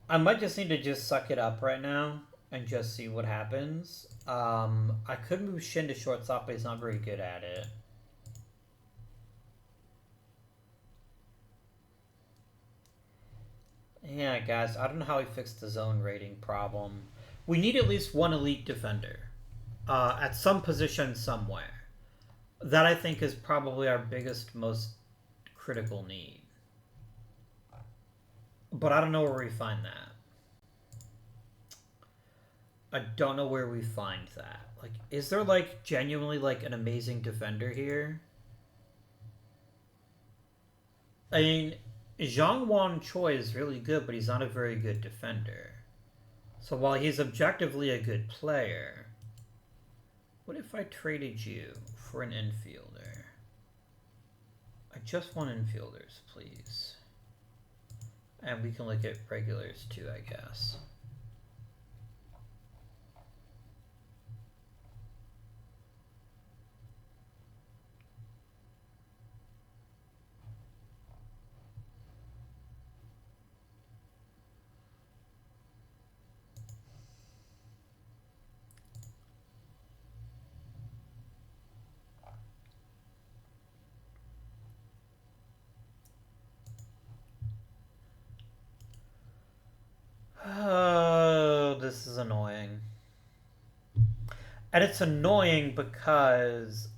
I might just need to just suck it up right now and just see what happens. I could move Shin to shortstop, but he's not very good at it. Yeah, guys, I don't know how we fixed the zone rating problem. We need at least one elite defender at some position somewhere. That I think is probably our biggest, most critical need. But I don't know where we find that. I don't know where we find that. Like, is there like genuinely like an amazing defender here? I mean, Zhang Wan Choi is really good, but he's not a very good defender. So while he's objectively a good player, what if I traded you for an infielder? I just want infielders, please. And we can look at regulars too, I guess. Oh, this is annoying. And it's annoying because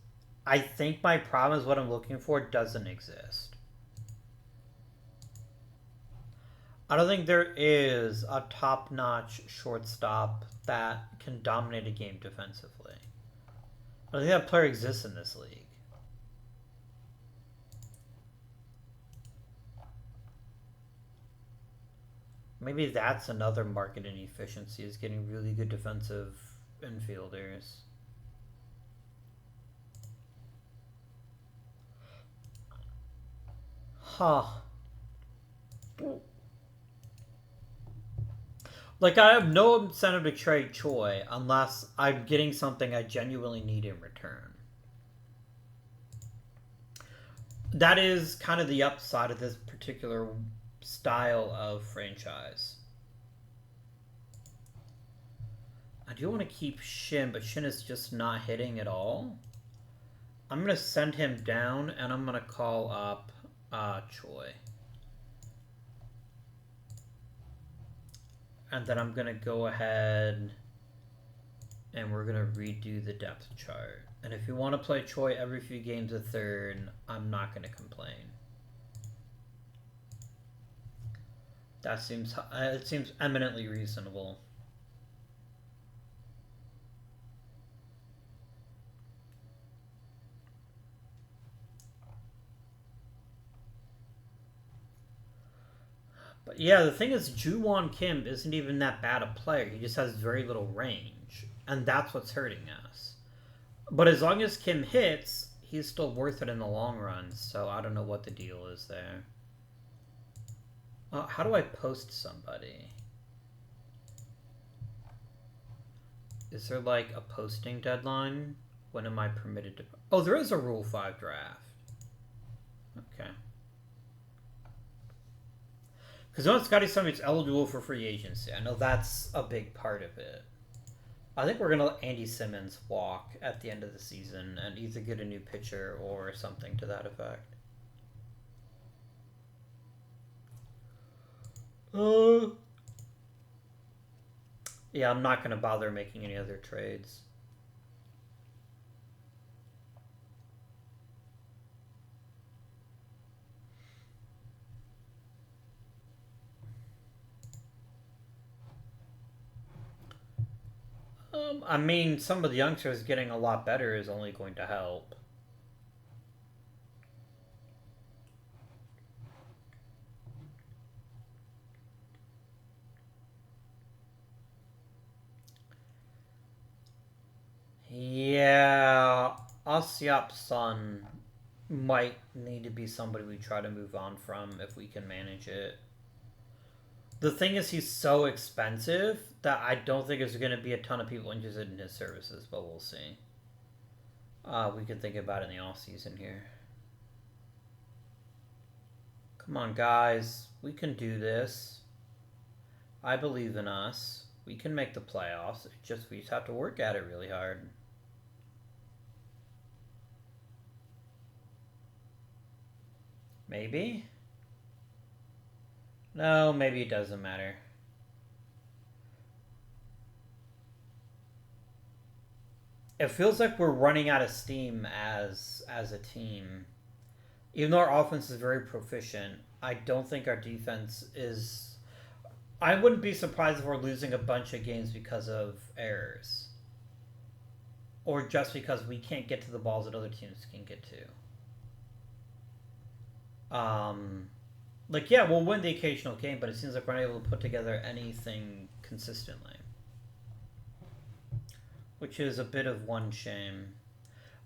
I think my problem is what I'm looking for doesn't exist. I don't think there is a top-notch shortstop that can dominate a game defensively. I don't think that player exists in this league. Maybe that's another market inefficiency, is getting really good defensive infielders. Huh. Like, I have no incentive to trade Choi unless I'm getting something I genuinely need in return. That is kind of the upside of this particular style of franchise. I do want to keep Shin, but Shin is just not hitting at all. I'm going to send him down, and I'm going to call up Choi. And then I'm going to go ahead and we're going to redo the depth chart. And if you want to play Choi every few games a third, I'm not going to complain. That seems, it seems eminently reasonable. But yeah, the thing is, Ju-Won Kim isn't even that bad a player. He just has very little range. And that's what's hurting us. But as long as Kim hits, he's still worth it in the long run. So I don't know what the deal is there. How do I post somebody? Is there like a posting deadline? When am I permitted to... Oh, there is a Rule 5 draft. Okay. Because once Scotty Summit's eligible for free agency, I know that's a big part of it. I think we're going to let Andy Simmons walk at the end of the season and either get a new pitcher or something to that effect. Yeah, I'm not going to bother making any other trades. I mean, some of the youngsters getting a lot better is only going to help. Yeah, Osyop's son might need to be somebody we try to move on from if we can manage it. The thing is, he's so expensive that I don't think there's going to be a ton of people interested in his services, but we'll see. We can think about it in the off season here. Come on, guys. We can do this. I believe in us. We can make the playoffs. We just have to work at it really hard. Maybe? No, maybe it doesn't matter. It feels like we're running out of steam as a team. Even though our offense is very proficient, I don't think our defense is. I wouldn't be surprised if we're losing a bunch of games because of errors. Or just because we can't get to the balls that other teams can get to. Like, yeah, we'll win the occasional game, but it seems like we're not able to put together anything consistently. Which is a bit of one shame.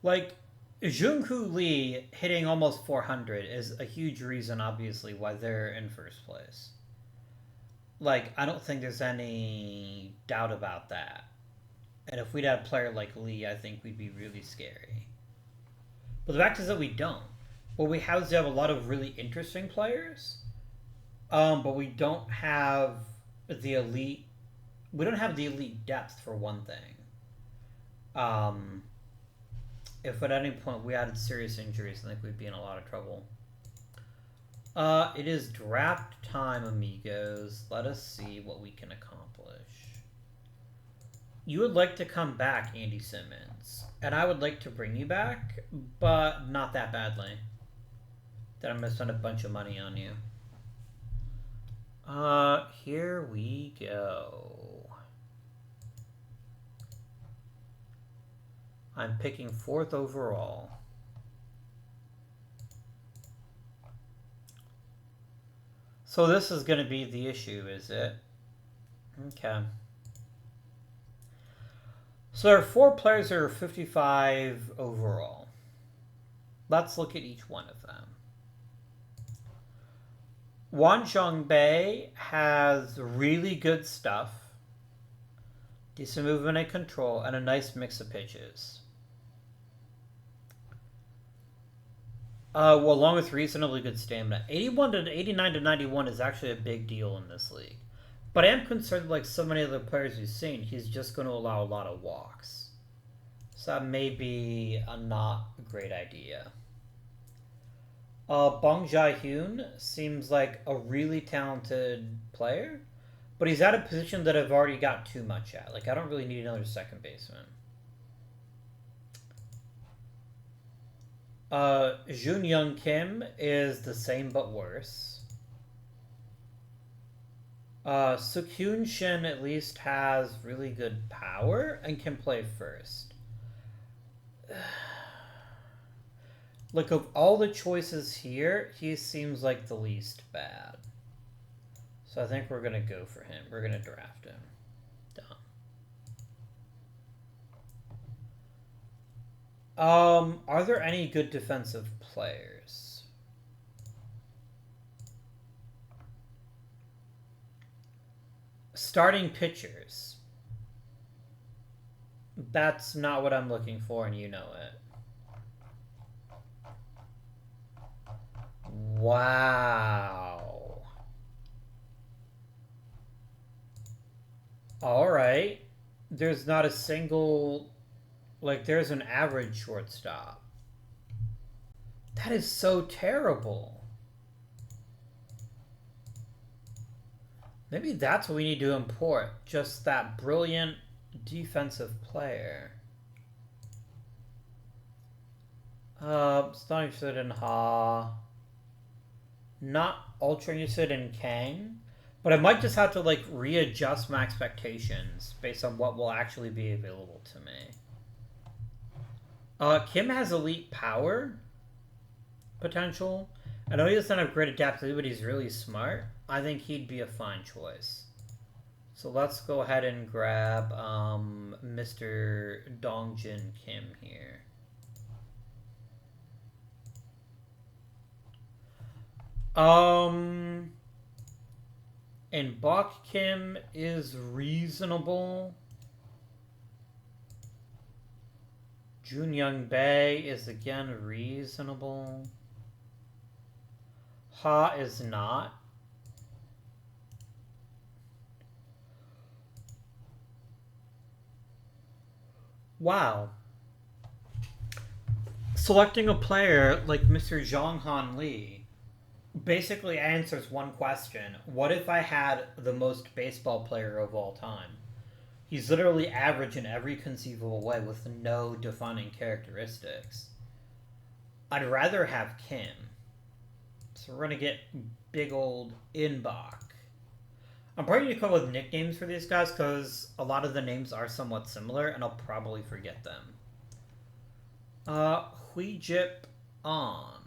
Like, Junku Lee hitting almost 400 is a huge reason, obviously, why they're in first place. Like, I don't think there's any doubt about that. And if we'd had a player like Lee, I think we'd be really scary. But the fact is that we don't. What we have is we have a lot of really interesting players, but we don't have the elite. We don't have the elite depth for one thing. If at any point we had serious injuries, I think we'd be in a lot of trouble. It is draft time, amigos. Let us see what we can accomplish. You would like to come back, Andy Simmons, and I would like to bring you back, but not that badly. That I'm gonna spend a bunch of money on you. Here we go. I'm picking 4th overall. So this is going to be the issue, is it? Okay. So there are 4 players that are 55 overall. Let's look at each one of them. Wan Zhongbei has really good stuff, decent movement and control, and a nice mix of pitches. Well, along with reasonably good stamina. 89 to 91 is actually a big deal in this league. But I am concerned, like so many other players we've seen, he's just going to allow a lot of walks. So that may be a not great idea. Bong Jae-hyun seems like a really talented player, but he's at a position that I've already got too much at. Like, I don't really need another second baseman. Jun Young Kim is the same but worse. Sukhyun Shin at least has really good power and can play first. Like, of all the choices here, he seems like the least bad. So I think we're going to go for him. We're going to draft him. Done. Are there any good defensive players? Starting pitchers. That's not what I'm looking for, and you know it. Wow. Alright. There's not a single... Like, there's an average shortstop. That is so terrible. Maybe that's what we need to import. Just that brilliant defensive player. Not interested in Ha. Not ultra interested in Kang. But I might just have to like readjust my expectations based on what will actually be available to me. Kim has elite power potential. I know he doesn't have great adaptability, but he's really smart. I think he'd be a fine choice. So let's go ahead and grab Mr. Dongjin Kim here. And Bok Kim is reasonable. Jun Young Bae is again reasonable. Ha is not. Wow. Selecting a player like Mr. Zhang Han Lee basically answers one question. What if I had the most baseball player of all time? He's literally average in every conceivable way with no defining characteristics. I'd rather have Kim. So we're going to get big old Inbok. I'm probably going to come up with nicknames for these guys because a lot of the names are somewhat similar and I'll probably forget them. Huijip On.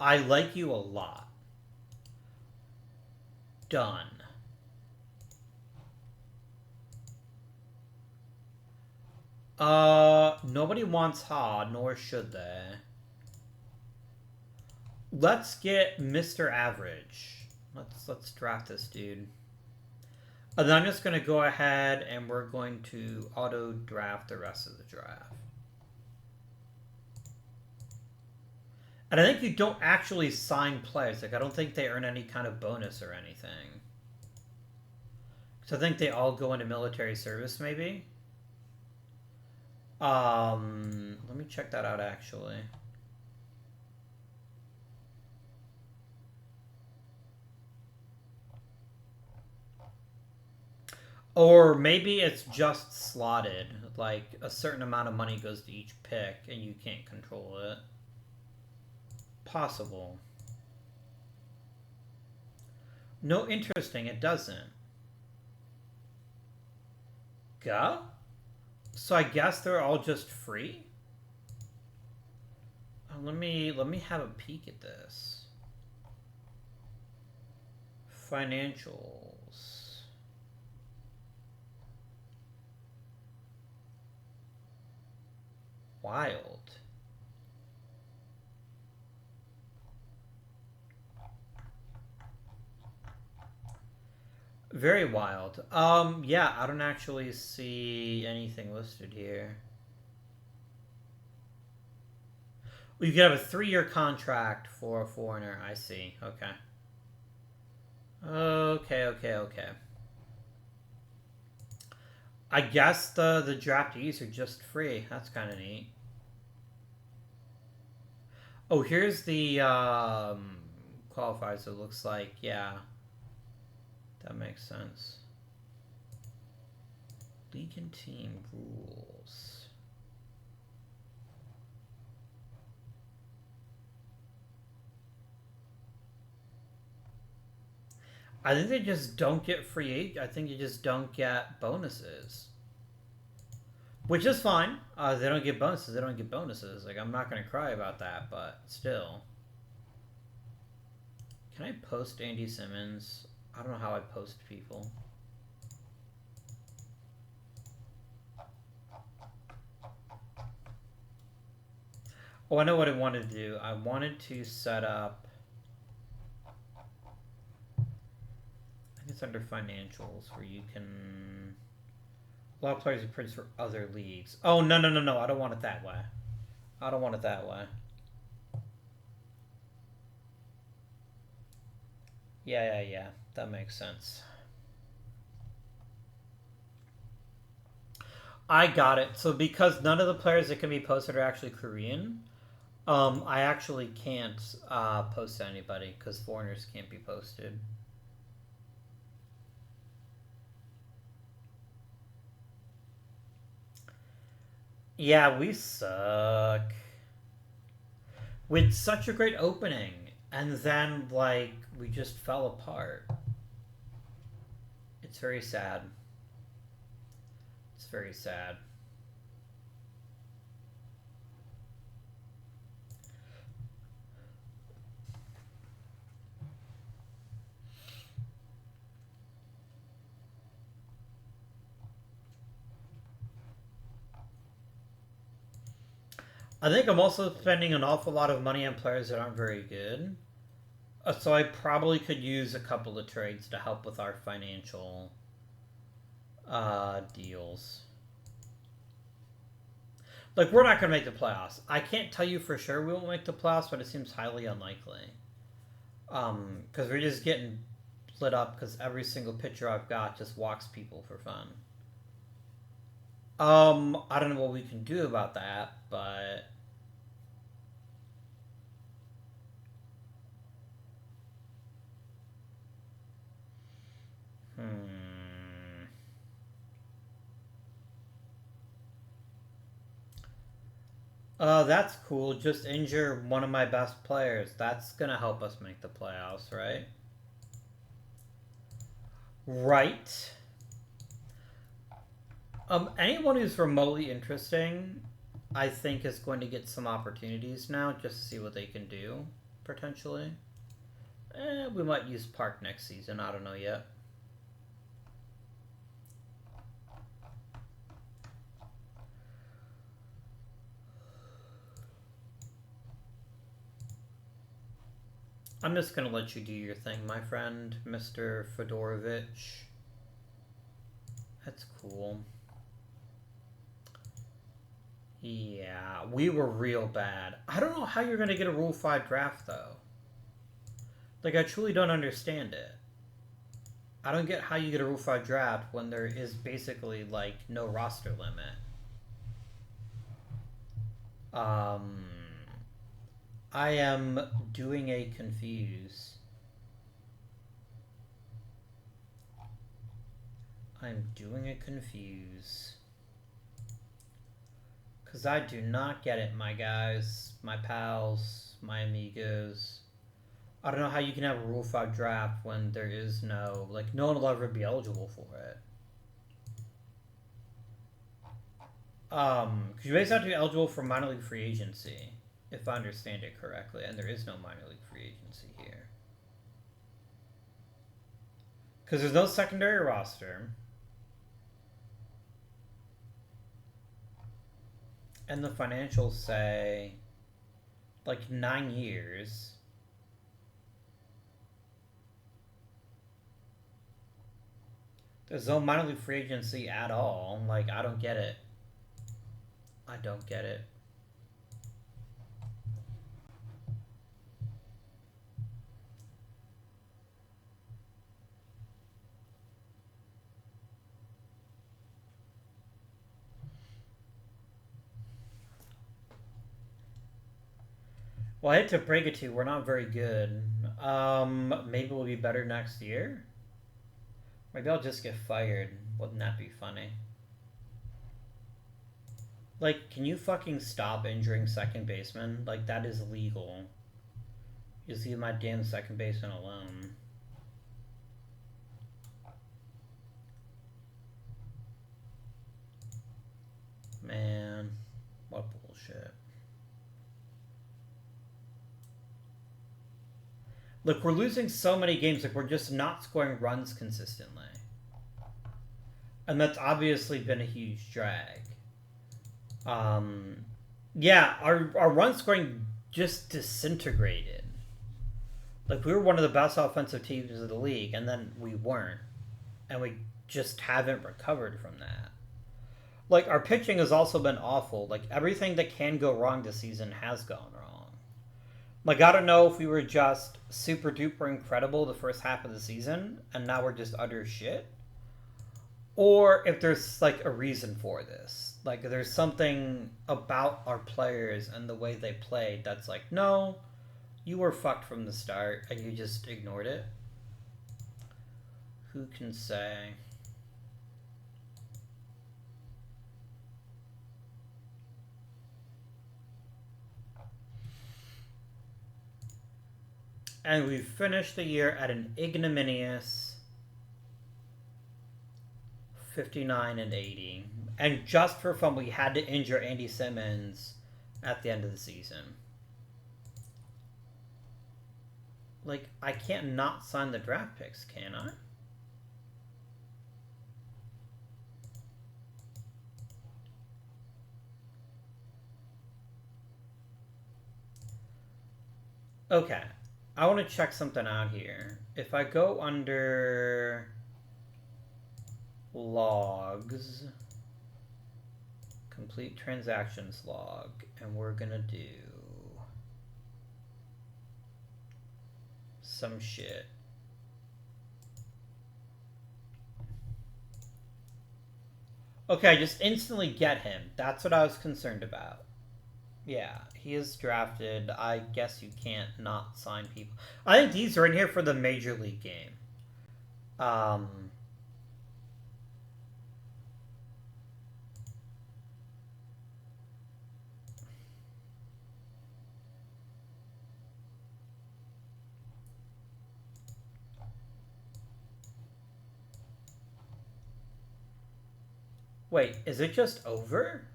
I like you a lot. Done. Nobody wants Ha, nor should they. Let's get Mr. Average. Let's draft this dude. And then I'm just gonna go ahead and we're going to auto draft the rest of the draft. And I think you don't actually sign players. Like I don't think they earn any kind of bonus or anything. So I think they all go into military service maybe. Let me check that out actually. Or maybe it's just slotted. Like a certain amount of money goes to each pick and you can't control it. Possible. No, interesting, it doesn't. Go? So I guess they're all just free? Let me have a peek at this. Financials. Wild. Very wild. Yeah, I don't actually see anything listed here. Well, you could have a 3-year contract for a foreigner. I see. Okay. Okay. I guess the draftees are just free. That's kind of neat. Oh, here's the qualifiers. It looks like, yeah. That makes sense. League and team rules. I think they just don't get free. I think you just don't get bonuses. Which is fine. They don't get bonuses. They don't get bonuses. Like, I'm not going to cry about that, but still. Can I post Andy Simmons? I don't know how I post people. Oh, I know what I wanted to do. I wanted to set up... I think it's under financials where you can... A lot of players are printed for other leagues. Oh, no. I don't want it that way. I don't want it that way. Yeah. That makes sense. I got it. So because none of the players that can be posted are actually Korean, I actually can't post to anybody because foreigners can't be posted. Yeah, we suck. With such a great opening, and then, like, we just fell apart. very sad. It's very sad. I think I'm also spending an awful lot of money on players that aren't very good. So I probably could use a couple of trades to help with our financial deals. Like, we're not going to make the playoffs. I can't tell you for sure we won't make the playoffs, but it seems highly unlikely. Because we're just getting lit up because every single pitcher I've got just walks people for fun. I don't know what we can do about that, but... that's cool. Just injure one of my best players. That's gonna help us make the playoffs, right? Right. Anyone who's remotely interesting, I think, is going to get some opportunities now, just to see what they can do, potentially. We might use Park next season. I don't know yet. I'm just gonna let you do your thing, my friend, Mr. Fedorovich. That's cool. Yeah, we were real bad. I don't know how you're gonna get a Rule 5 draft, though. Like, I truly don't understand it. I don't get how you get a Rule 5 draft when there is basically, like, no roster limit. I am doing a confuse. I'm doing a confuse. Because I do not get it, my guys, my pals, my amigos. I don't know how you can have a Rule 5 draft when there is no... Like, no one will ever be eligible for it. Because you basically have to be eligible for minor league free agency, if I understand it correctly, and there is no minor league free agency here. Because there's no secondary roster. And the financials say, like, 9 years. There's no minor league free agency at all. Like, I don't get it. I don't get it. Well, I hate to break it to you, we're not very good. Maybe we'll be better next year? Maybe I'll just get fired. Wouldn't that be funny? Like, can you fucking stop injuring second baseman? Like, that is illegal. Just leave my damn second baseman alone. Man, what bullshit. Look, we're losing so many games, like, we're just not scoring runs consistently. And that's obviously been a huge drag. Yeah, our run scoring just disintegrated. Like, we were one of the best offensive teams of the league, and then we weren't. And we just haven't recovered from that. Like, our pitching has also been awful. Like, everything that can go wrong this season has gone wrong. Like, I don't know if we were just super duper incredible the first half of the season, and now we're just utter shit. Or if there's, like, a reason for this. Like, there's something about our players and the way they played that's like, no, you were fucked from the start, and you just ignored it. Who can say? And we finished the year at an ignominious 59 and 80. And just for fun, we had to injure Andy Simmons at the end of the season. Like, I can't not sign the draft picks, can I? Okay. I want to check something out here. If I go under logs, complete transactions log, and we're gonna do some shit. Okay, just instantly get him. That's what I was concerned about. Yeah, he is drafted. I guess you can't not sign people. I think these are in here for the Major League game. Wait, is it just over?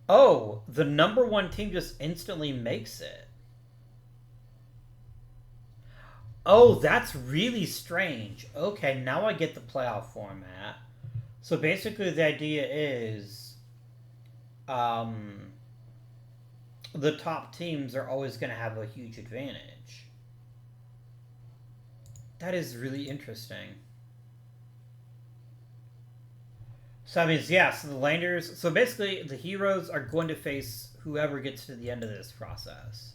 Oh, the number one team just instantly makes it. Oh, that's really strange. Okay, now I get the playoff format. So basically the idea is the top teams are always going to have a huge advantage. That is really interesting. So that means, yeah, so the landers... So basically, the heroes are going to face whoever gets to the end of this process.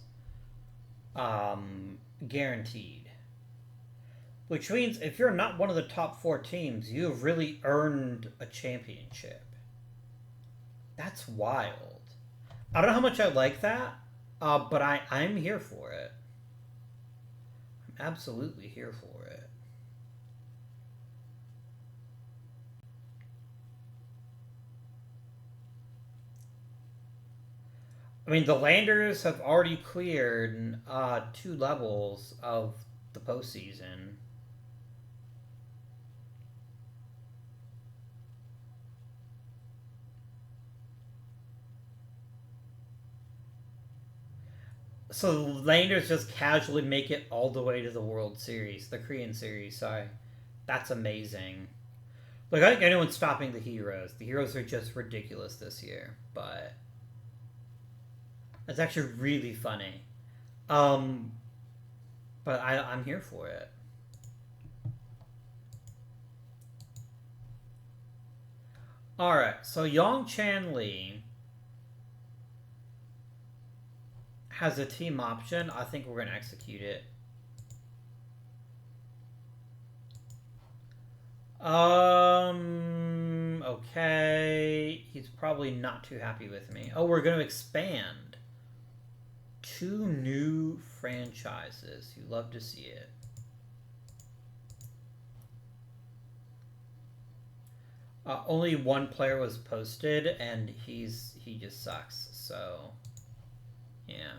Guaranteed. Which means if you're not one of the top 4 teams, you have really earned a championship. That's wild. I don't know how much I like that, but I'm here for it. I'm absolutely here for it. I mean, the Landers have already cleared 2 levels of the postseason. So the Landers just casually make it all the way to the World Series, the Korean Series. Sorry, that's amazing. Like, I think anyone's stopping the Heroes. The Heroes are just ridiculous this year, but it's actually really funny. But I'm here for it. Alright, so Yong Chan Lee has a team option. I think we're going to execute it. Okay. He's probably not too happy with me. Oh, we're going to expand. 2 new franchises. You love to see it. Only 1 player was posted, and he just sucks. So, yeah.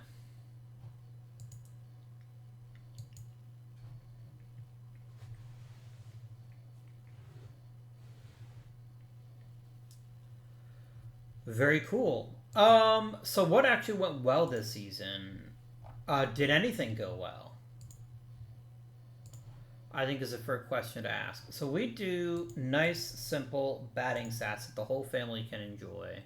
Very cool. So what actually went well this season? Did anything go well? I think is a fair question to ask. So we do nice, simple batting stats that the whole family can enjoy.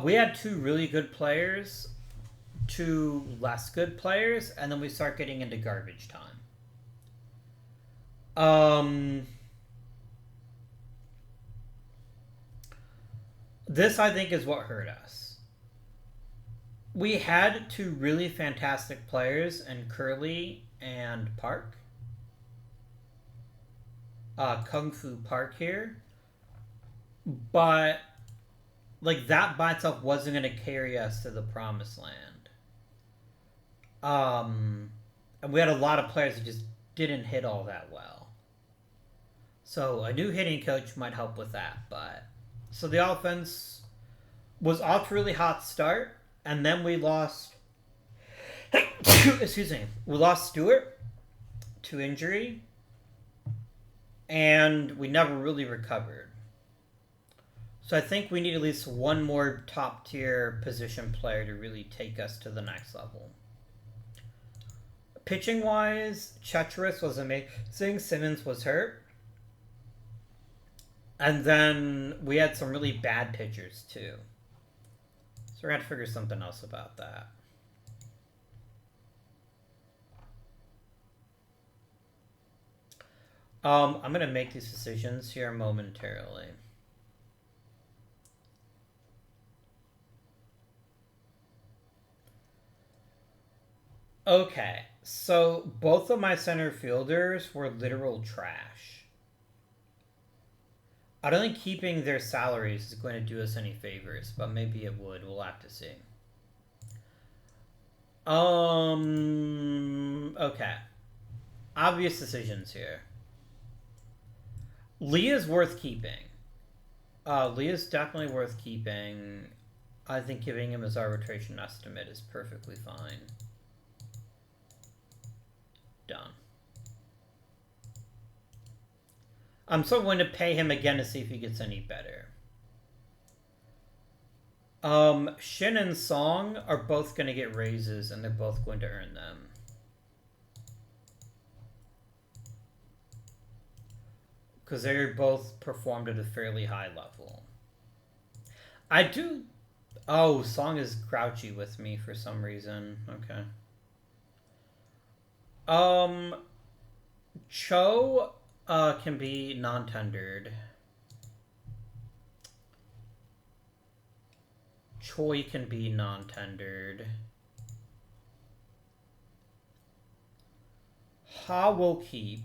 We had 2 really good players, 2 less good players, and then we start getting into garbage time. This, I think, is what hurt us. We had 2 really fantastic players in Curly and Park. Kung Fu Park here. But, like, that by itself wasn't going to carry us to the promised land. And we had a lot of players that just didn't hit all that well. So a new hitting coach might help with that, but... So the offense was off to a really hot start, and then we lost Excuse me. We lost Stewart to injury, and we never really recovered. So I think we need at least one more top tier position player to really take us to the next level. Pitching wise, Chetris was amazing. Simmons was hurt. And then we had some really bad pitchers too. So we're going to have to figure something else about that. I'm going to make these decisions here momentarily. Okay, so both of my center fielders were literal trash. I don't think keeping their salaries is going to do us any favors, but maybe it would. We'll have to see. Okay. Obvious decisions here. Lee is worth keeping. Lee is definitely worth keeping. I think giving him his arbitration estimate is perfectly fine. Done. I'm still going to pay him again to see if he gets any better. Shin and Song are both going to get raises, and they're both going to earn them. Because they both performed at a fairly high level. I do... Oh, Song is grouchy with me for some reason. Okay. Cho can be non-tendered. Choi can be non-tendered. Ha will keep.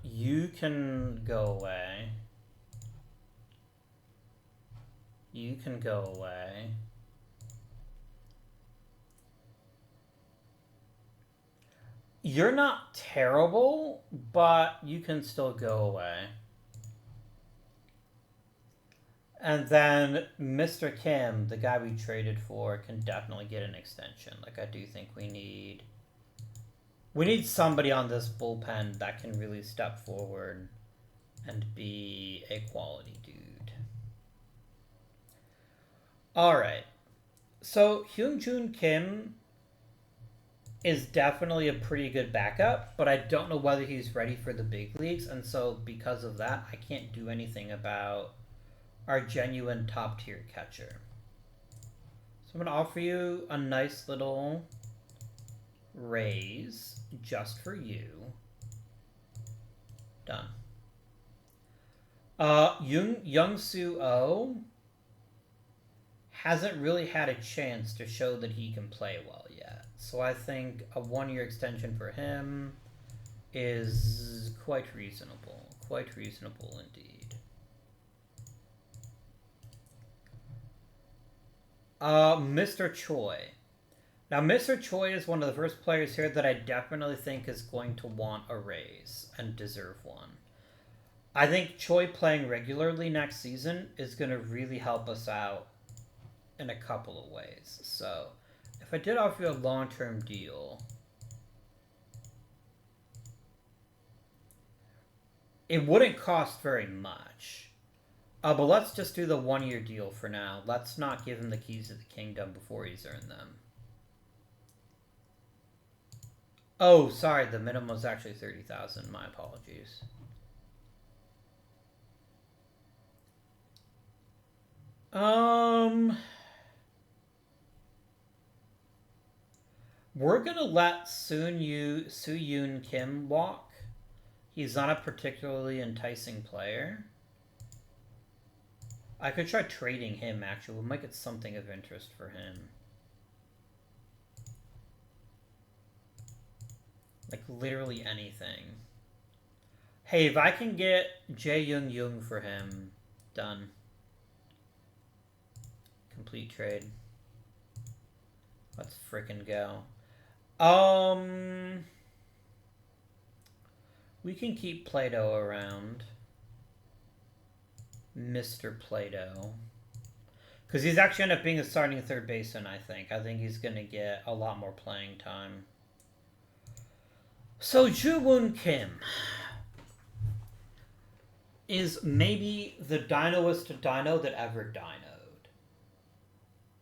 You can go away. You can go away. You're not terrible, but you can still go away. And then Mr. Kim, the guy we traded for, can definitely get an extension. Like, I do think we need somebody on this bullpen that can really step forward and be a quality dude. Alright. So, Hyun-Jun Kim is definitely a pretty good backup, but I don't know whether he's ready for the big leagues, and so because of that, I can't do anything about our genuine top-tier catcher. So I'm going to offer you a nice little raise just for you. Done. Young-Soo Oh hasn't really had a chance to show that he can play well yet. So I think a one-year extension for him is quite reasonable. Quite reasonable indeed. Mr. Choi. Now, Mr. Choi is one of the first players here that I definitely think is going to want a raise and deserve one. I think Choi playing regularly next season is going to really help us out in a couple of ways. So, if I did offer you a long-term deal, it wouldn't cost very much. But let's just do the one-year deal for now. Let's not give him the keys to the kingdom before he's earned them. Oh, sorry, the minimum was actually 30,000. My apologies. We're gonna let Soo-Yoon Kim walk. He's not a particularly enticing player. I could try trading him, actually. We might get something of interest for him. Like, literally anything. Hey, if I can get Jae-Young for him, done. Complete trade. Let's frickin' go. We can keep Plato around. Mr. Plato. Because he's actually end up being a starting third baseman, I think. I think he's going to get a lot more playing time. So, Ju-Woon Kim is maybe the dinoest dino that ever dinoed.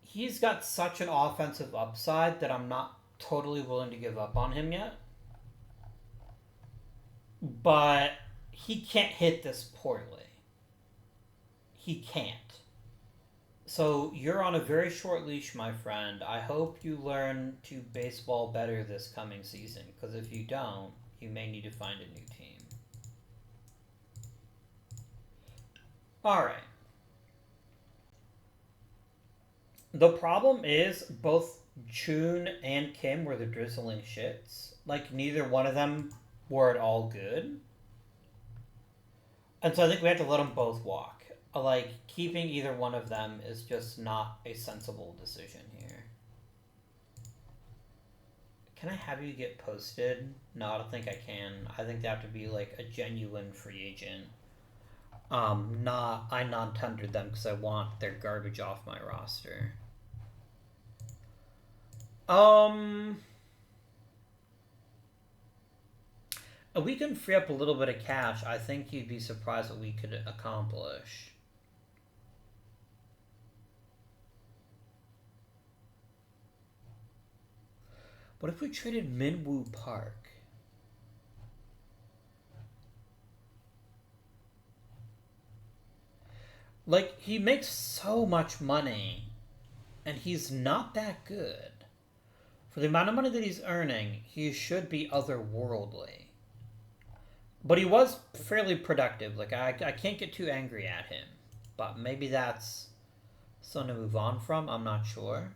He's got such an offensive upside that I'm not totally willing to give up on him yet. But he can't hit this poorly. He can't. So you're on a very short leash, my friend. I hope you learn to baseball better this coming season, because if you don't, you may need to find a new team. Alright. The problem is both Chun and Kim were the drizzling shits. Like, neither one of them were at all good. And so I think we have to let them both walk. Like, keeping either one of them is just not a sensible decision here. Can I have you get posted? No, I don't think I can. I think they have to be, like, a genuine free agent. I non-tendered them because I want their garbage off my roster. We can free up a little bit of cash. I think you'd be surprised what we could accomplish. What if we traded Minwoo Park? Like, he makes so much money, and he's not that good. For the amount of money that he's earning, he should be otherworldly. But he was fairly productive. Like, I can't get too angry at him. But maybe that's something to move on from. I'm not sure.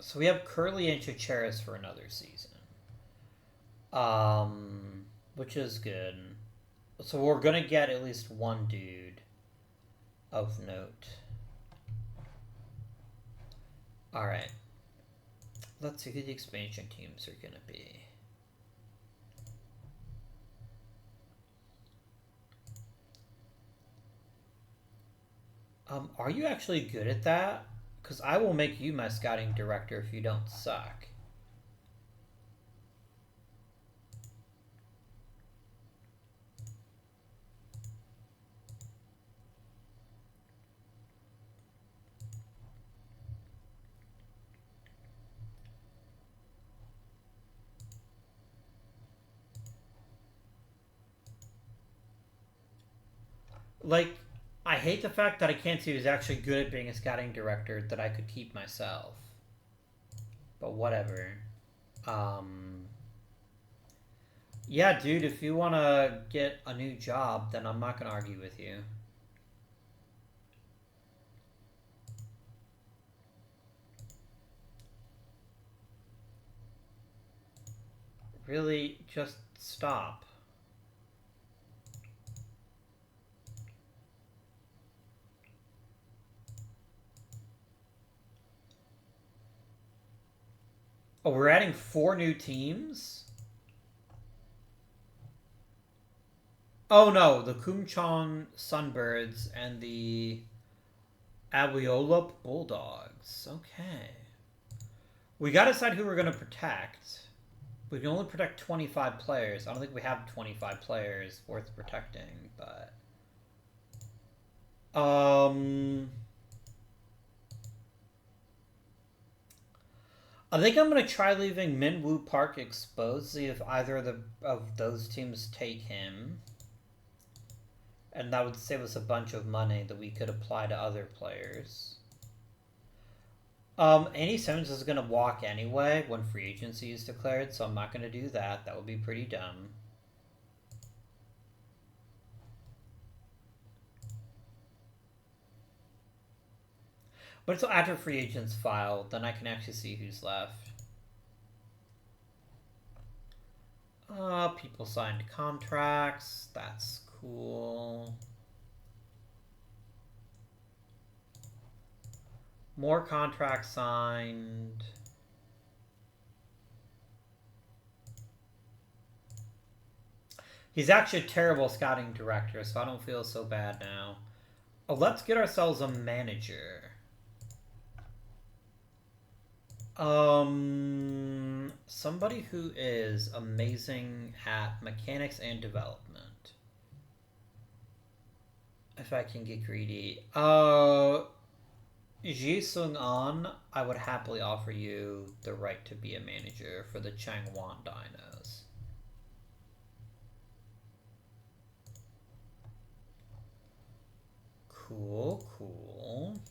So we have Curly and Chicheris for another season. Which is good. So we're gonna get at least one dude of note. Alright. Let's see who the expansion teams are gonna be. Are you actually good at that? Because I will make you my scouting director if you don't suck. Like, I hate the fact that I can't see who's actually good at being a scouting director that I could keep myself. But whatever. Yeah, dude, if you want to get a new job, then I'm not going to argue with you. Really, just stop. Oh, we're adding 4 new teams? Oh no, the Kumchon Sunbirds and the Awiola Bulldogs. Okay. We gotta decide who we're gonna protect. We can only protect 25 players. I don't think we have 25 players worth protecting, but... I think I'm going to try leaving Minwoo Park exposed, see if either of those teams take him. And that would save us a bunch of money that we could apply to other players. Andy Simmons is going to walk anyway when free agency is declared, so I'm not going to do that. That would be pretty dumb. But until after free agents file, then I can actually see who's left. People signed contracts. That's cool. More contracts signed. He's actually a terrible scouting director, so I don't feel so bad now. Oh, let's get ourselves a manager. Somebody who is amazing at mechanics and development. If I can get greedy. Ji Sung An, I would happily offer you the right to be a manager for the Changwon Dinos. Cool, cool.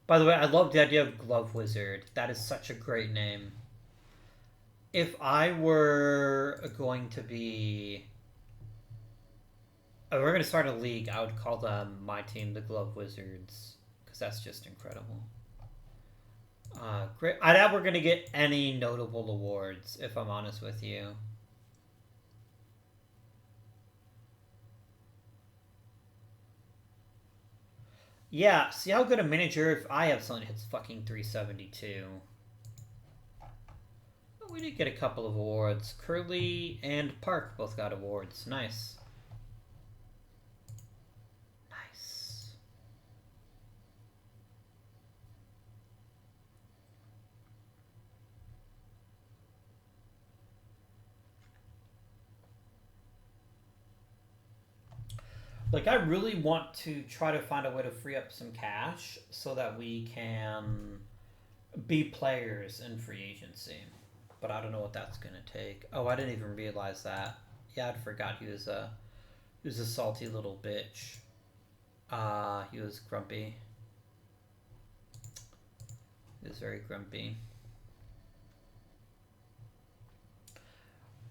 By the way, I love the idea of Glove Wizard. That is such a great name. If I were going to be... If we're going to start a league, I would call them my team the Glove Wizards. Because that's just incredible. Great. I doubt we're going to get any notable awards, if I'm honest with you. Yeah, see how good a manager if I have someone hits fucking 372. Oh, we did get a couple of awards. Curly and Park both got awards. Nice. Nice. Like, I really want to try to find a way to free up some cash so that we can be players in free agency. But I don't know what that's going to take. Oh, I didn't even realize that. Yeah, I forgot he was a salty little bitch. He was grumpy. He was very grumpy.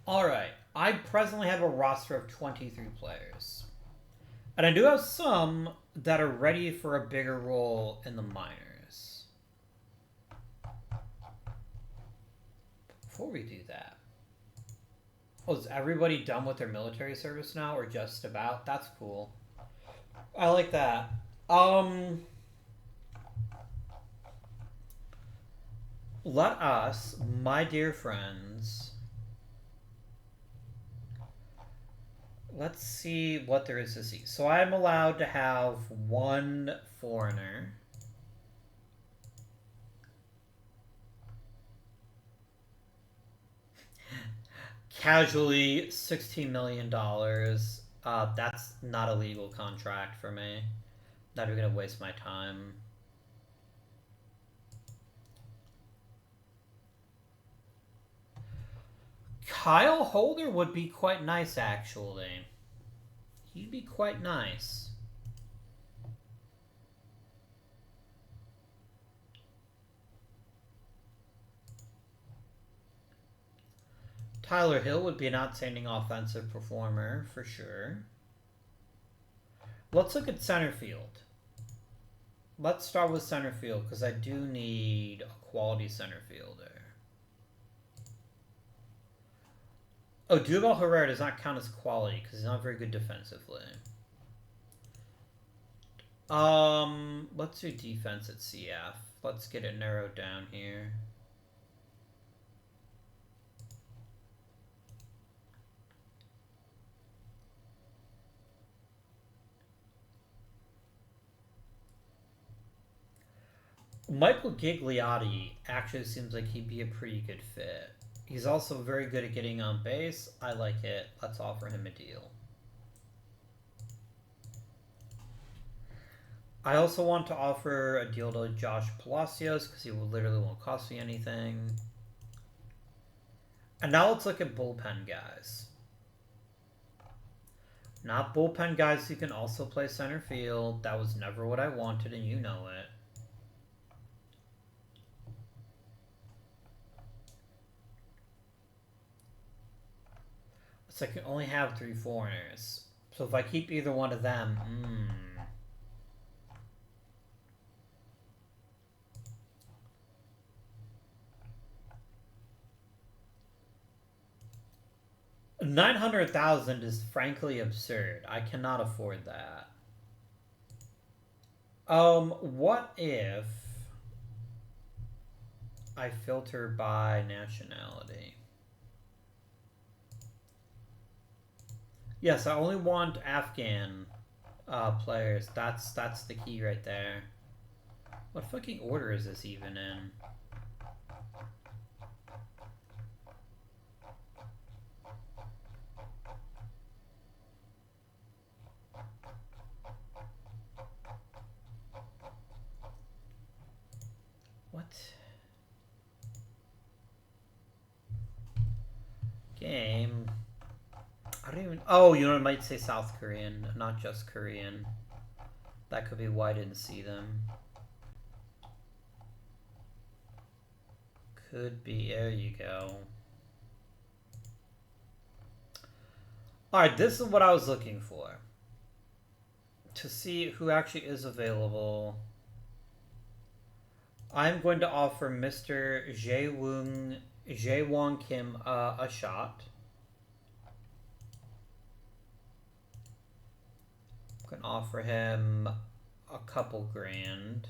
Alright, I presently have a roster of 23 players. And I do have some that are ready for a bigger role in the minors. Before we do that... Oh, is everybody done with their military service now, or just about? That's cool. I like that. Let us, my dear friends... Let's see what there is to see. So I'm allowed to have one foreigner. Casually, $16 million. That's not a legal contract for me. Not even gonna waste my time. Kyle Holder would be quite nice, actually. He'd be quite nice. Tyler Hill would be an outstanding offensive performer, for sure. Let's look at center field. Let's start with center field, because I do need a quality center fielder. Oh, Dubal Herrera does not count as quality, because he's not very good defensively. Let's do defense at CF. Let's get it narrowed down here. Michael Gigliotti actually seems like he'd be a pretty good fit. He's also very good at getting on base. I like it. Let's offer him a deal. I also want to offer a deal to Josh Palacios because he literally won't cost me anything. And now let's look at bullpen guys. Not bullpen guys who can also play center field. That was never what I wanted, and you know it. So I can only have 3 foreigners. So if I keep either one of them, $900,000 is frankly absurd. I cannot afford that. What if I filter by nationality? Yes, I only want Afghan players. That's the key right there. What fucking order is this even in? What? Game. I don't even. Oh, you know, it might say South Korean, not just Korean. That could be why I didn't see them. Could be. There you go. Alright, this is what I was looking for. To see who actually is available. I'm going to offer Mr. Jaewon Kim a shot. I'm going to offer him a couple grand.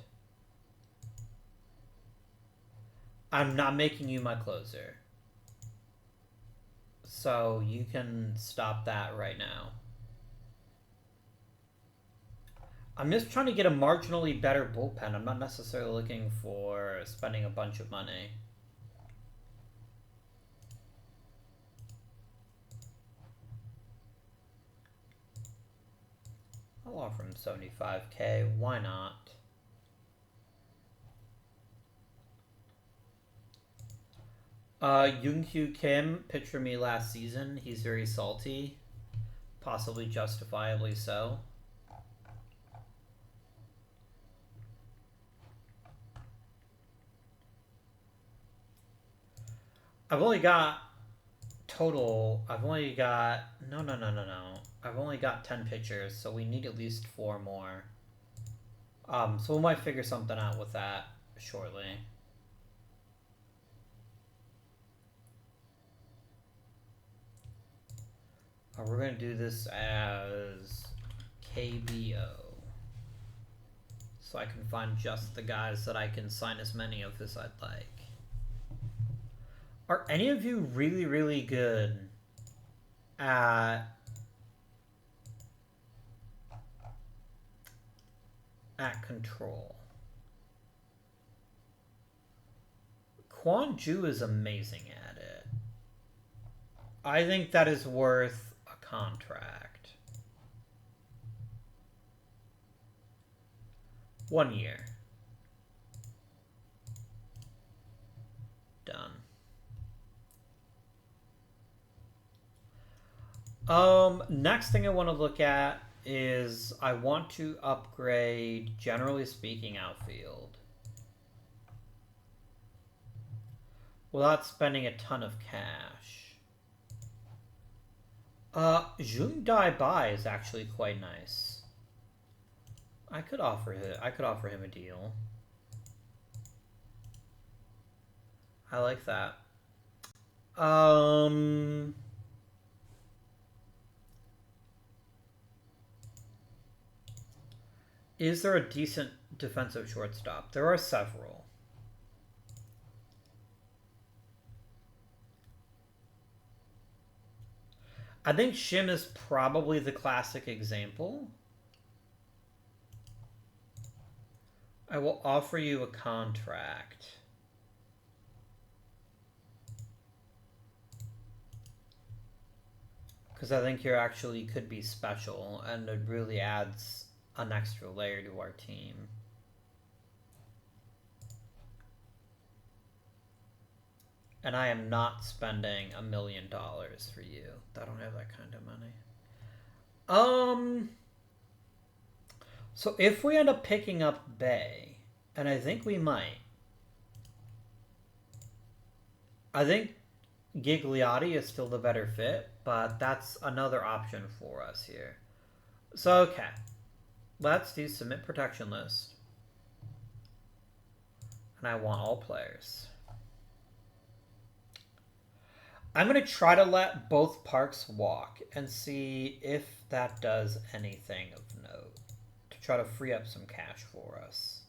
I'm not making you my closer. So you can stop that right now. I'm just trying to get a marginally better bullpen. I'm not necessarily looking for spending a bunch of money. I'll offer him 75K. Why not? Yoon-Kyu Kim pitched for me last season. He's very salty. Possibly justifiably so. I've only got total. I've only got no. I've only got 10 pitchers, so we need at least 4 more. So we might figure something out with that shortly. We're gonna do this as KBO, so I can find just the guys that I can sign as many of as I'd like. Are any of you really, really good at control? Kwon Ju is amazing at it. I think that is worth a contract. 1 year. Done. Next thing I want to look at is I want to upgrade, generally speaking, outfield without spending a ton of cash. Jung Dai Bai is actually quite nice. I could offer him a deal. I like that. Is there a decent defensive shortstop? There are several. I think Shim is probably the classic example. I will offer you a contract. Because I think you actually could be special, and it really adds an extra layer to our team. And I am not spending $1 million for you. I don't have that kind of money. So if we end up picking up Bay, and I think we might, I think Gigliotti is still the better fit, but that's another option for us here. So, okay. Let's do submit protection list. And I want all players. I'm going to try to let both parks walk and see if that does anything of note. To try to free up some cash for us.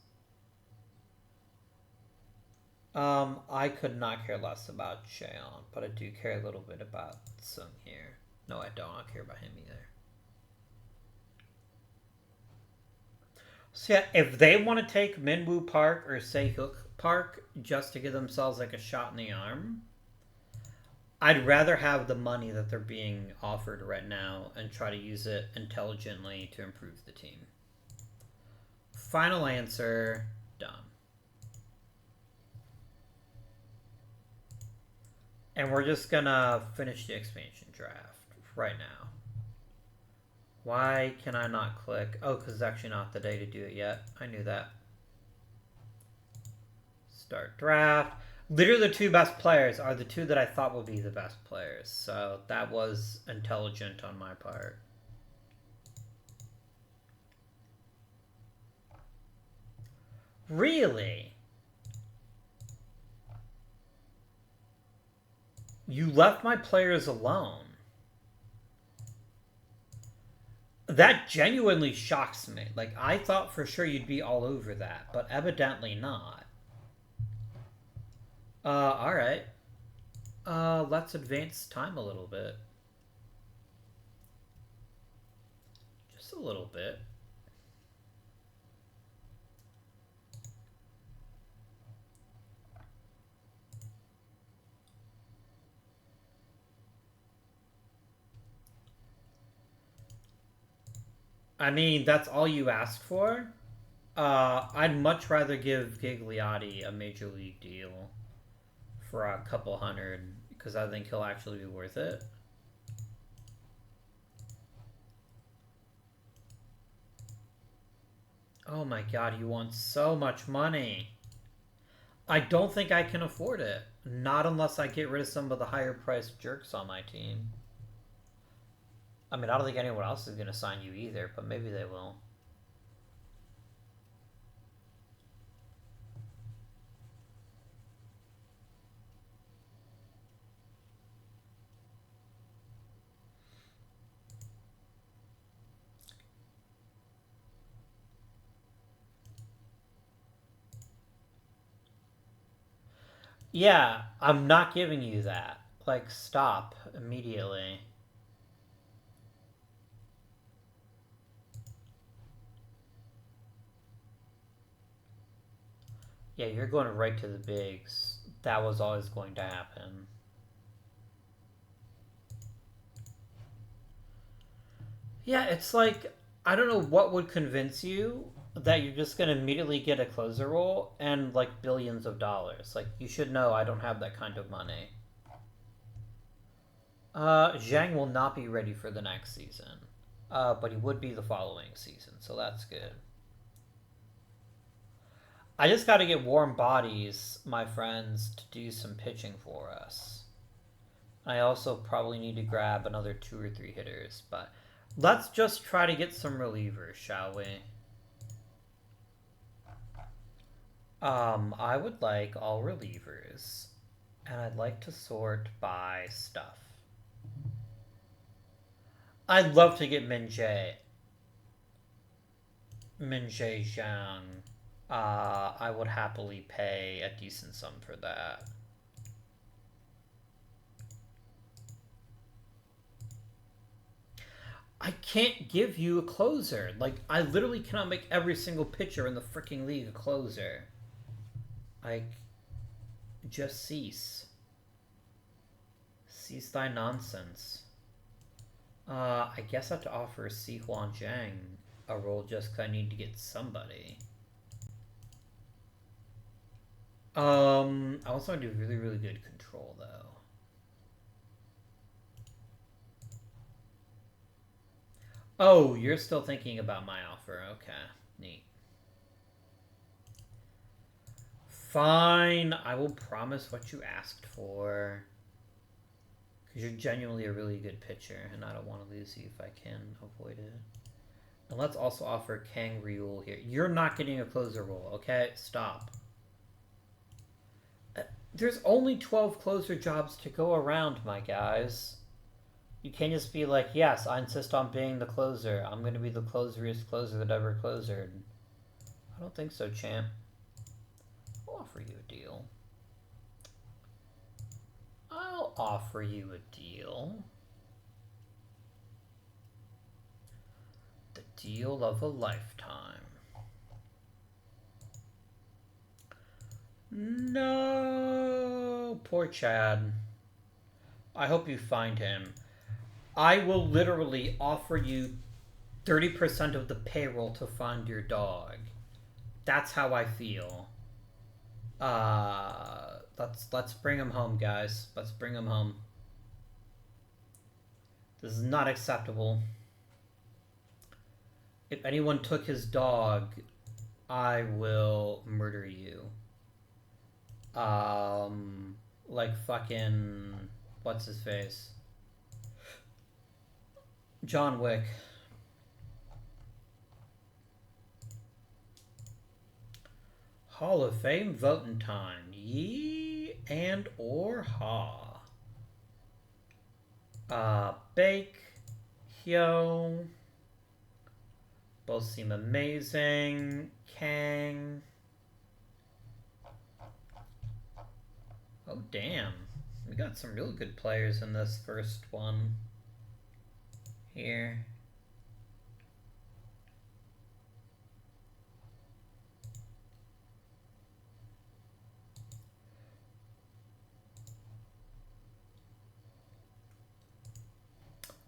I could not care less about Cheon, but I do care a little bit about Sung here. No, I don't. I don't care about him either. So yeah, if they want to take Minwoo Park or Se-Hook Park just to give themselves like a shot in the arm, I'd rather have the money that they're being offered right now and try to use it intelligently to improve the team. Final answer, done. And we're just gonna finish the expansion draft right now. Why can I not click? Oh, because it's actually not the day to do it yet. I knew that. Start draft. Literally the two best players are the two that I thought would be the best players. So that was intelligent on my part. Really? You left my players alone. That genuinely shocks me. Like, I thought for sure you'd be all over that, but evidently not. Alright. Let's advance time a little bit. Just a little bit. I mean, that's all you asked for? I'd much rather give Gigliotti a major league deal for a couple hundred, because I think he'll actually be worth it. Oh my god, you want so much money. I don't think I can afford it. Not unless I get rid of some of the higher priced jerks on my team. I mean, I don't think anyone else is going to sign you either, but maybe they will. Yeah, I'm not giving you that. Like, stop immediately. Yeah, you're going right to the bigs. That was always going to happen. Yeah, it's like, I don't know what would convince you that you're just going to immediately get a closer role and like billions of dollars. Like, you should know I don't have that kind of money. Zhang will not be ready for the next season. But he would be the following season, so that's good. I just got to get warm bodies, my friends, to do some pitching for us. I also probably need to grab another 2 or 3 hitters, but let's just try to get some relievers, shall we? I would like all relievers, and I'd like to sort by stuff. I'd love to get Min-jae Zhang. I would happily pay a decent sum for that. I can't give you a closer. Like, I literally cannot make every single pitcher in the freaking league a closer. Like, just cease. Cease thy nonsense. I guess I have to offer Si Huan Zhang a role just because I need to get somebody. I also want to do really, really good control, though. Oh, you're still thinking about my offer. Okay, neat. Fine, I will promise what you asked for. Because you're genuinely a really good pitcher, and I don't want to lose you if I can avoid it. And let's also offer Kang Ryul here. You're not getting a closer role, okay? Stop. There's only 12 closer jobs to go around, my guys. You can't just be like, yes, I insist on being the closer. I'm gonna be the closeriest closer that ever closered. I don't think so, champ. I'll offer you a deal. I'll offer you a deal. The deal of a lifetime. No, poor Chad. I hope you find him. I will literally offer you 30% of the payroll to find your dog. That's how I feel. Let's bring him home, guys. Let's bring him home. This is not acceptable. If anyone took his dog, I will murder you. Like fucking... What's his face? John Wick. Hall of Fame voting time. Yee and or ha. Bake. Hyo. Both seem amazing. Kang. Oh, damn. We got some really good players in this first one. Here.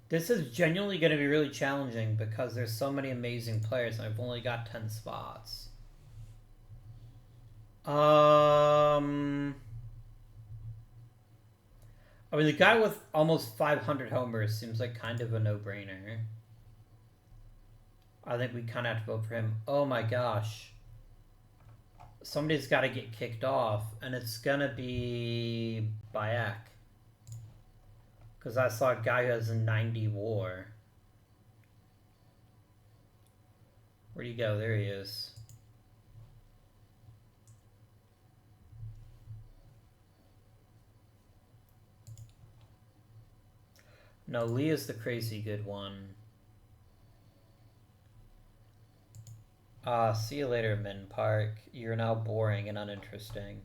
This is genuinely going to be really challenging because there's so many amazing players and I've only got 10 spots. I mean, the guy with almost 500 homers seems like kind of a no-brainer. I think we kind of have to vote for him. Oh my gosh. Somebody's got to get kicked off, and it's gonna be Bayek. Because I saw a guy who has a 90 WAR. Where'd he go? There he is. No, Lee is the crazy good one. See you later, Min Park. You're now boring and uninteresting.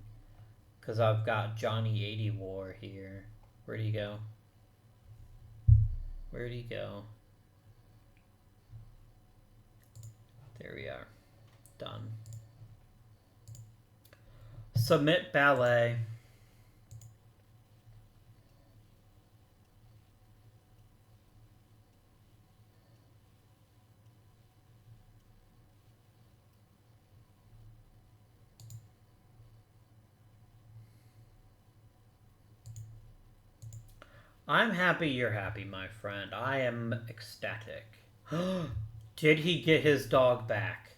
Because I've got Johnny 80 WAR here. Where'd he go? Where'd he go? There we are. Done. Submit ballet. I'm happy you're happy, my friend. I am ecstatic. Did he get his dog back?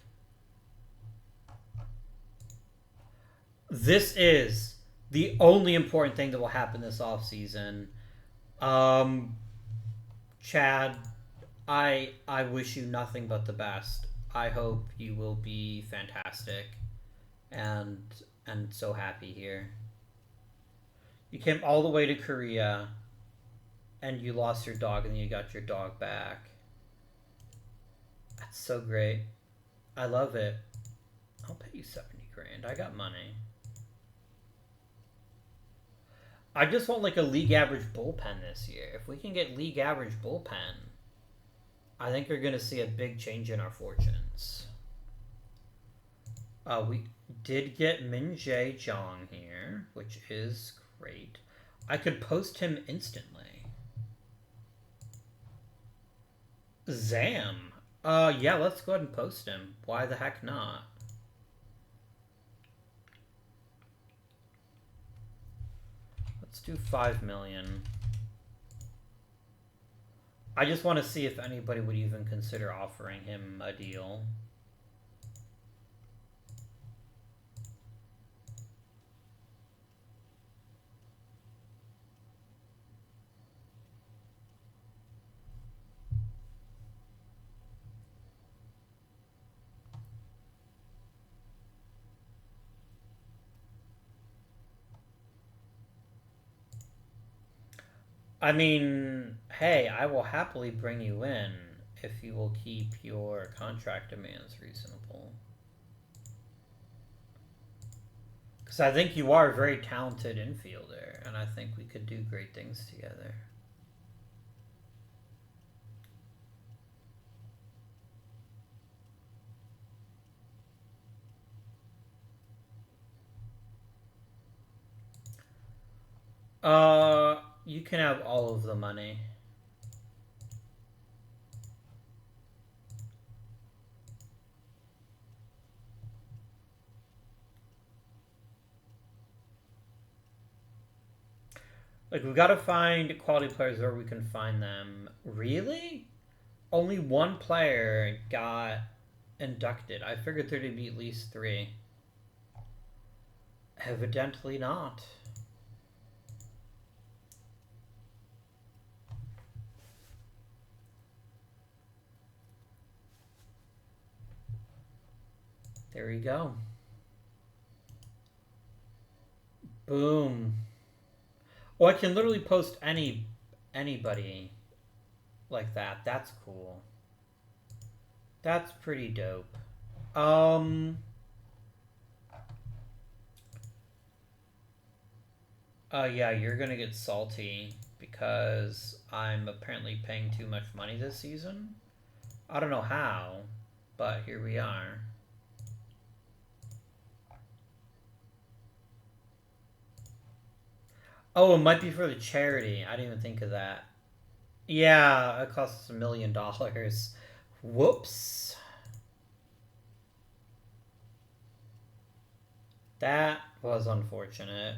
This is the only important thing that will happen this offseason. Chad, I wish you nothing but the best. I hope you will be fantastic and so happy here. You came all the way to Korea and you lost your dog and then you got your dog back. That's so great. I love it. I'll pay you 70 grand. I got money. I just want like a league average bullpen this year. If we can get league average bullpen, I think you're going to see a big change in our fortunes. We did get Min Jae Jong here, which is great. I could post him instantly. Zam. Yeah, let's go ahead and post him. Why the heck not? Let's do 5 million. I just want to see if anybody would even consider offering him a deal. I mean, hey, I will happily bring you in if you will keep your contract demands reasonable. Because I think you are a very talented infielder, and I think we could do great things together. You can have all of the money. Like, we've got to find quality players where we can find them. Really? Only one player got inducted. I figured there'd be at least three. Evidently not. There you go. Boom. Oh, I can literally post anybody like that. That's cool. That's pretty dope. Yeah, you're gonna get salty because I'm apparently paying too much money this season. I don't know how, but here we are. Oh, it might be for the charity. I didn't even think of that. Yeah, it costs $1 million. Whoops. That was unfortunate.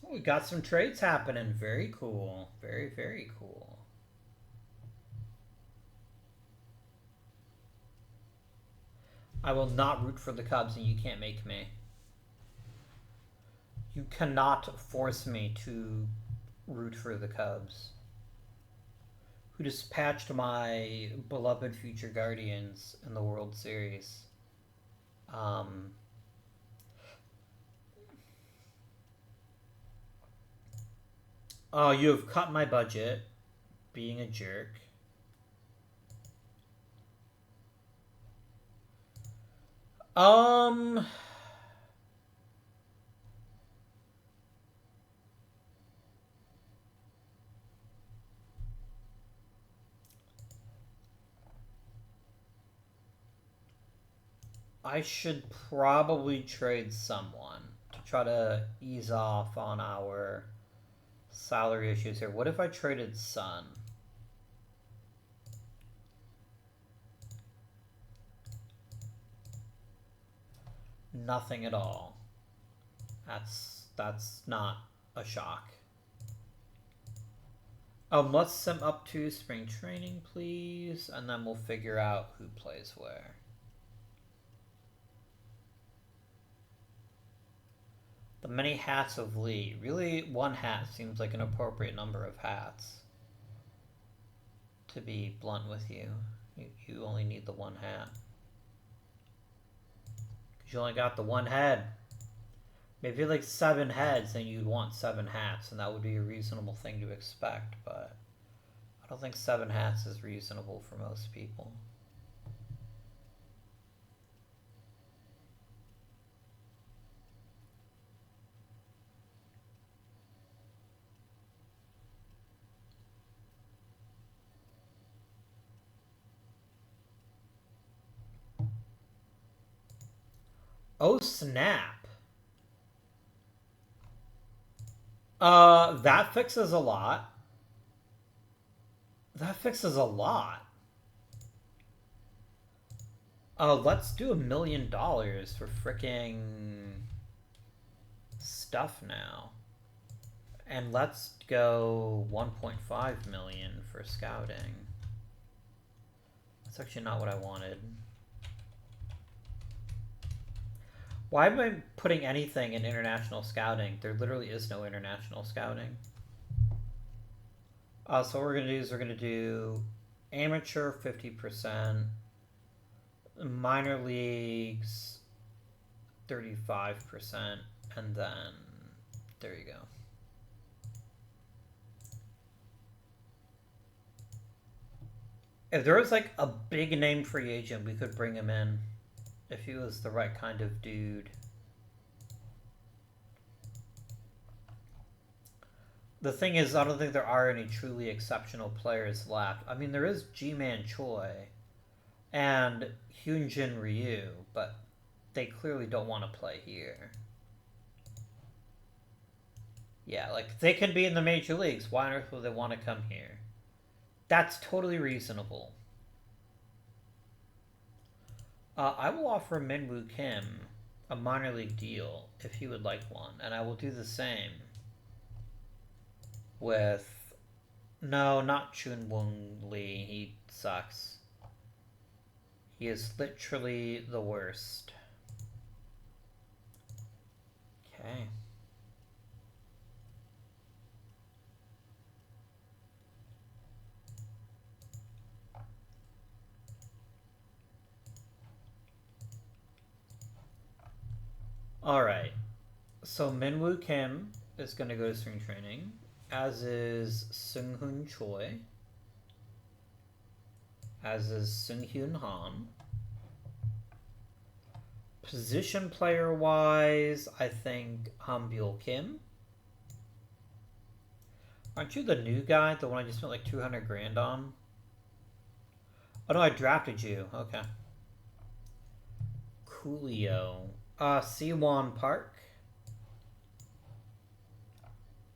Oh, we got some trades happening. Very cool. Very, very cool. I will not root for the Cubs, and you can't make me. You cannot force me to root for the Cubs, who dispatched my beloved future Guardians in the World Series. Um, oh, you have cut my budget, being a jerk. Um, I should probably trade someone to try to ease off on our salary issues here. What if I traded Sun? Nothing at all. That's not a shock. Let's sim up to spring training, please, and then we'll figure out who plays where. The many hats of Lee. Really, one hat seems like an appropriate number of hats. To be blunt with you, you only need the one hat. Because you only got the one head. Maybe like 7 heads, then you'd want 7 hats, and that would be a reasonable thing to expect, but I don't think 7 hats is reasonable for most people. Oh, snap. That fixes a lot. That fixes a lot. Let's do $1 million for fricking stuff now. And let's go 1.5 million for scouting. That's actually not what I wanted. Why am I putting anything in international scouting? There literally is no international scouting. So what we're going to do is we're going to do amateur 50%, minor leagues 35%, and then there you go. If there was like a big name free agent, we could bring him in if he was the right kind of dude. The thing is, I don't think there are any truly exceptional players left. I mean, there is G-Man Choi and Hyunjin Ryu, but they clearly don't want to play here. Yeah, like, they can be in the major leagues. Why on earth would they want to come here? That's totally reasonable. I will offer Minwoo Kim a minor league deal if he would like one, and I will do the same with... No, not Chun Woong Lee. He sucks. He is literally the worst. Okay. Alright. So Minwoo Kim is going to go to spring training, as is Seung-Hoon Choi, as is Seung-Hyun Han. Position player wise, I think Hambyul Kim. Aren't you the new guy? The one I just spent like 200 grand on? Oh no, I drafted you. Okay. Coolio. Siwon Park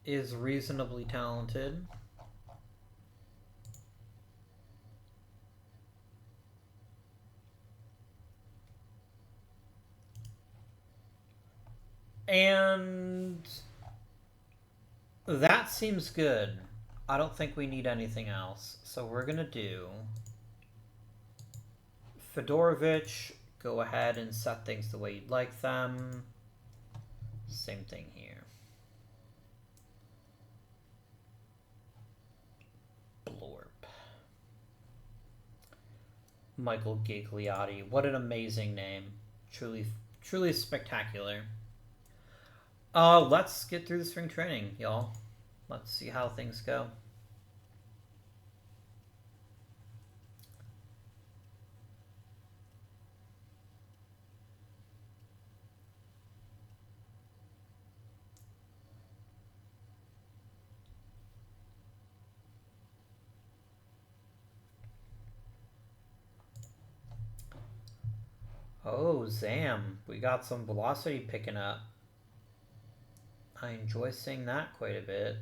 is reasonably talented. And that seems good. I don't think we need anything else. So we're going to do Fedorovich. Go ahead and set things the way you'd like them. Same thing here. Blorp. Michael Gigliotti. What an amazing name. Truly, truly spectacular. Let's get through the spring training, y'all. Let's see how things go. Oh, Zam. We got some velocity picking up. I enjoy seeing that quite a bit.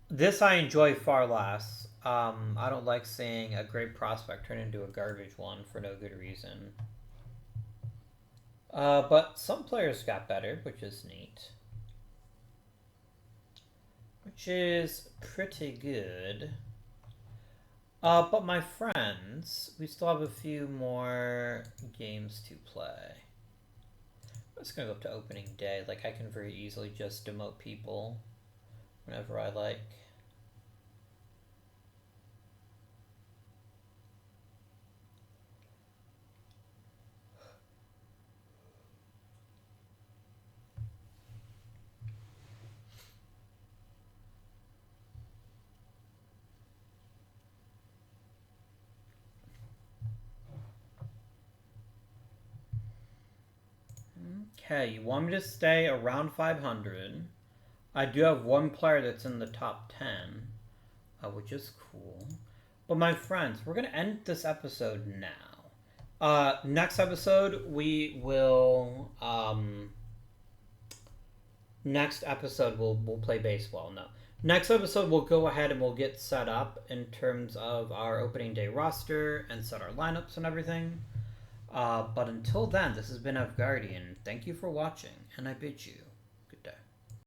This I enjoy far less. I don't like seeing a great prospect turn into a garbage one for no good reason. But some players got better, which is neat. Which is pretty good. But my friends, we still have a few more games to play. I'm just gonna go up to opening day. Like, I can very easily just demote people whenever I like. Okay, you want me to stay around 500. I do have one player that's in the top 10, which is cool. But my friends, we're going to end this episode now. Next episode, we will... next episode, we'll play baseball. No. Next episode, we'll go ahead and we'll get set up in terms of our opening day roster and set our lineups and everything. But until then, this has been Guardian. Thank you for watching, and I bid you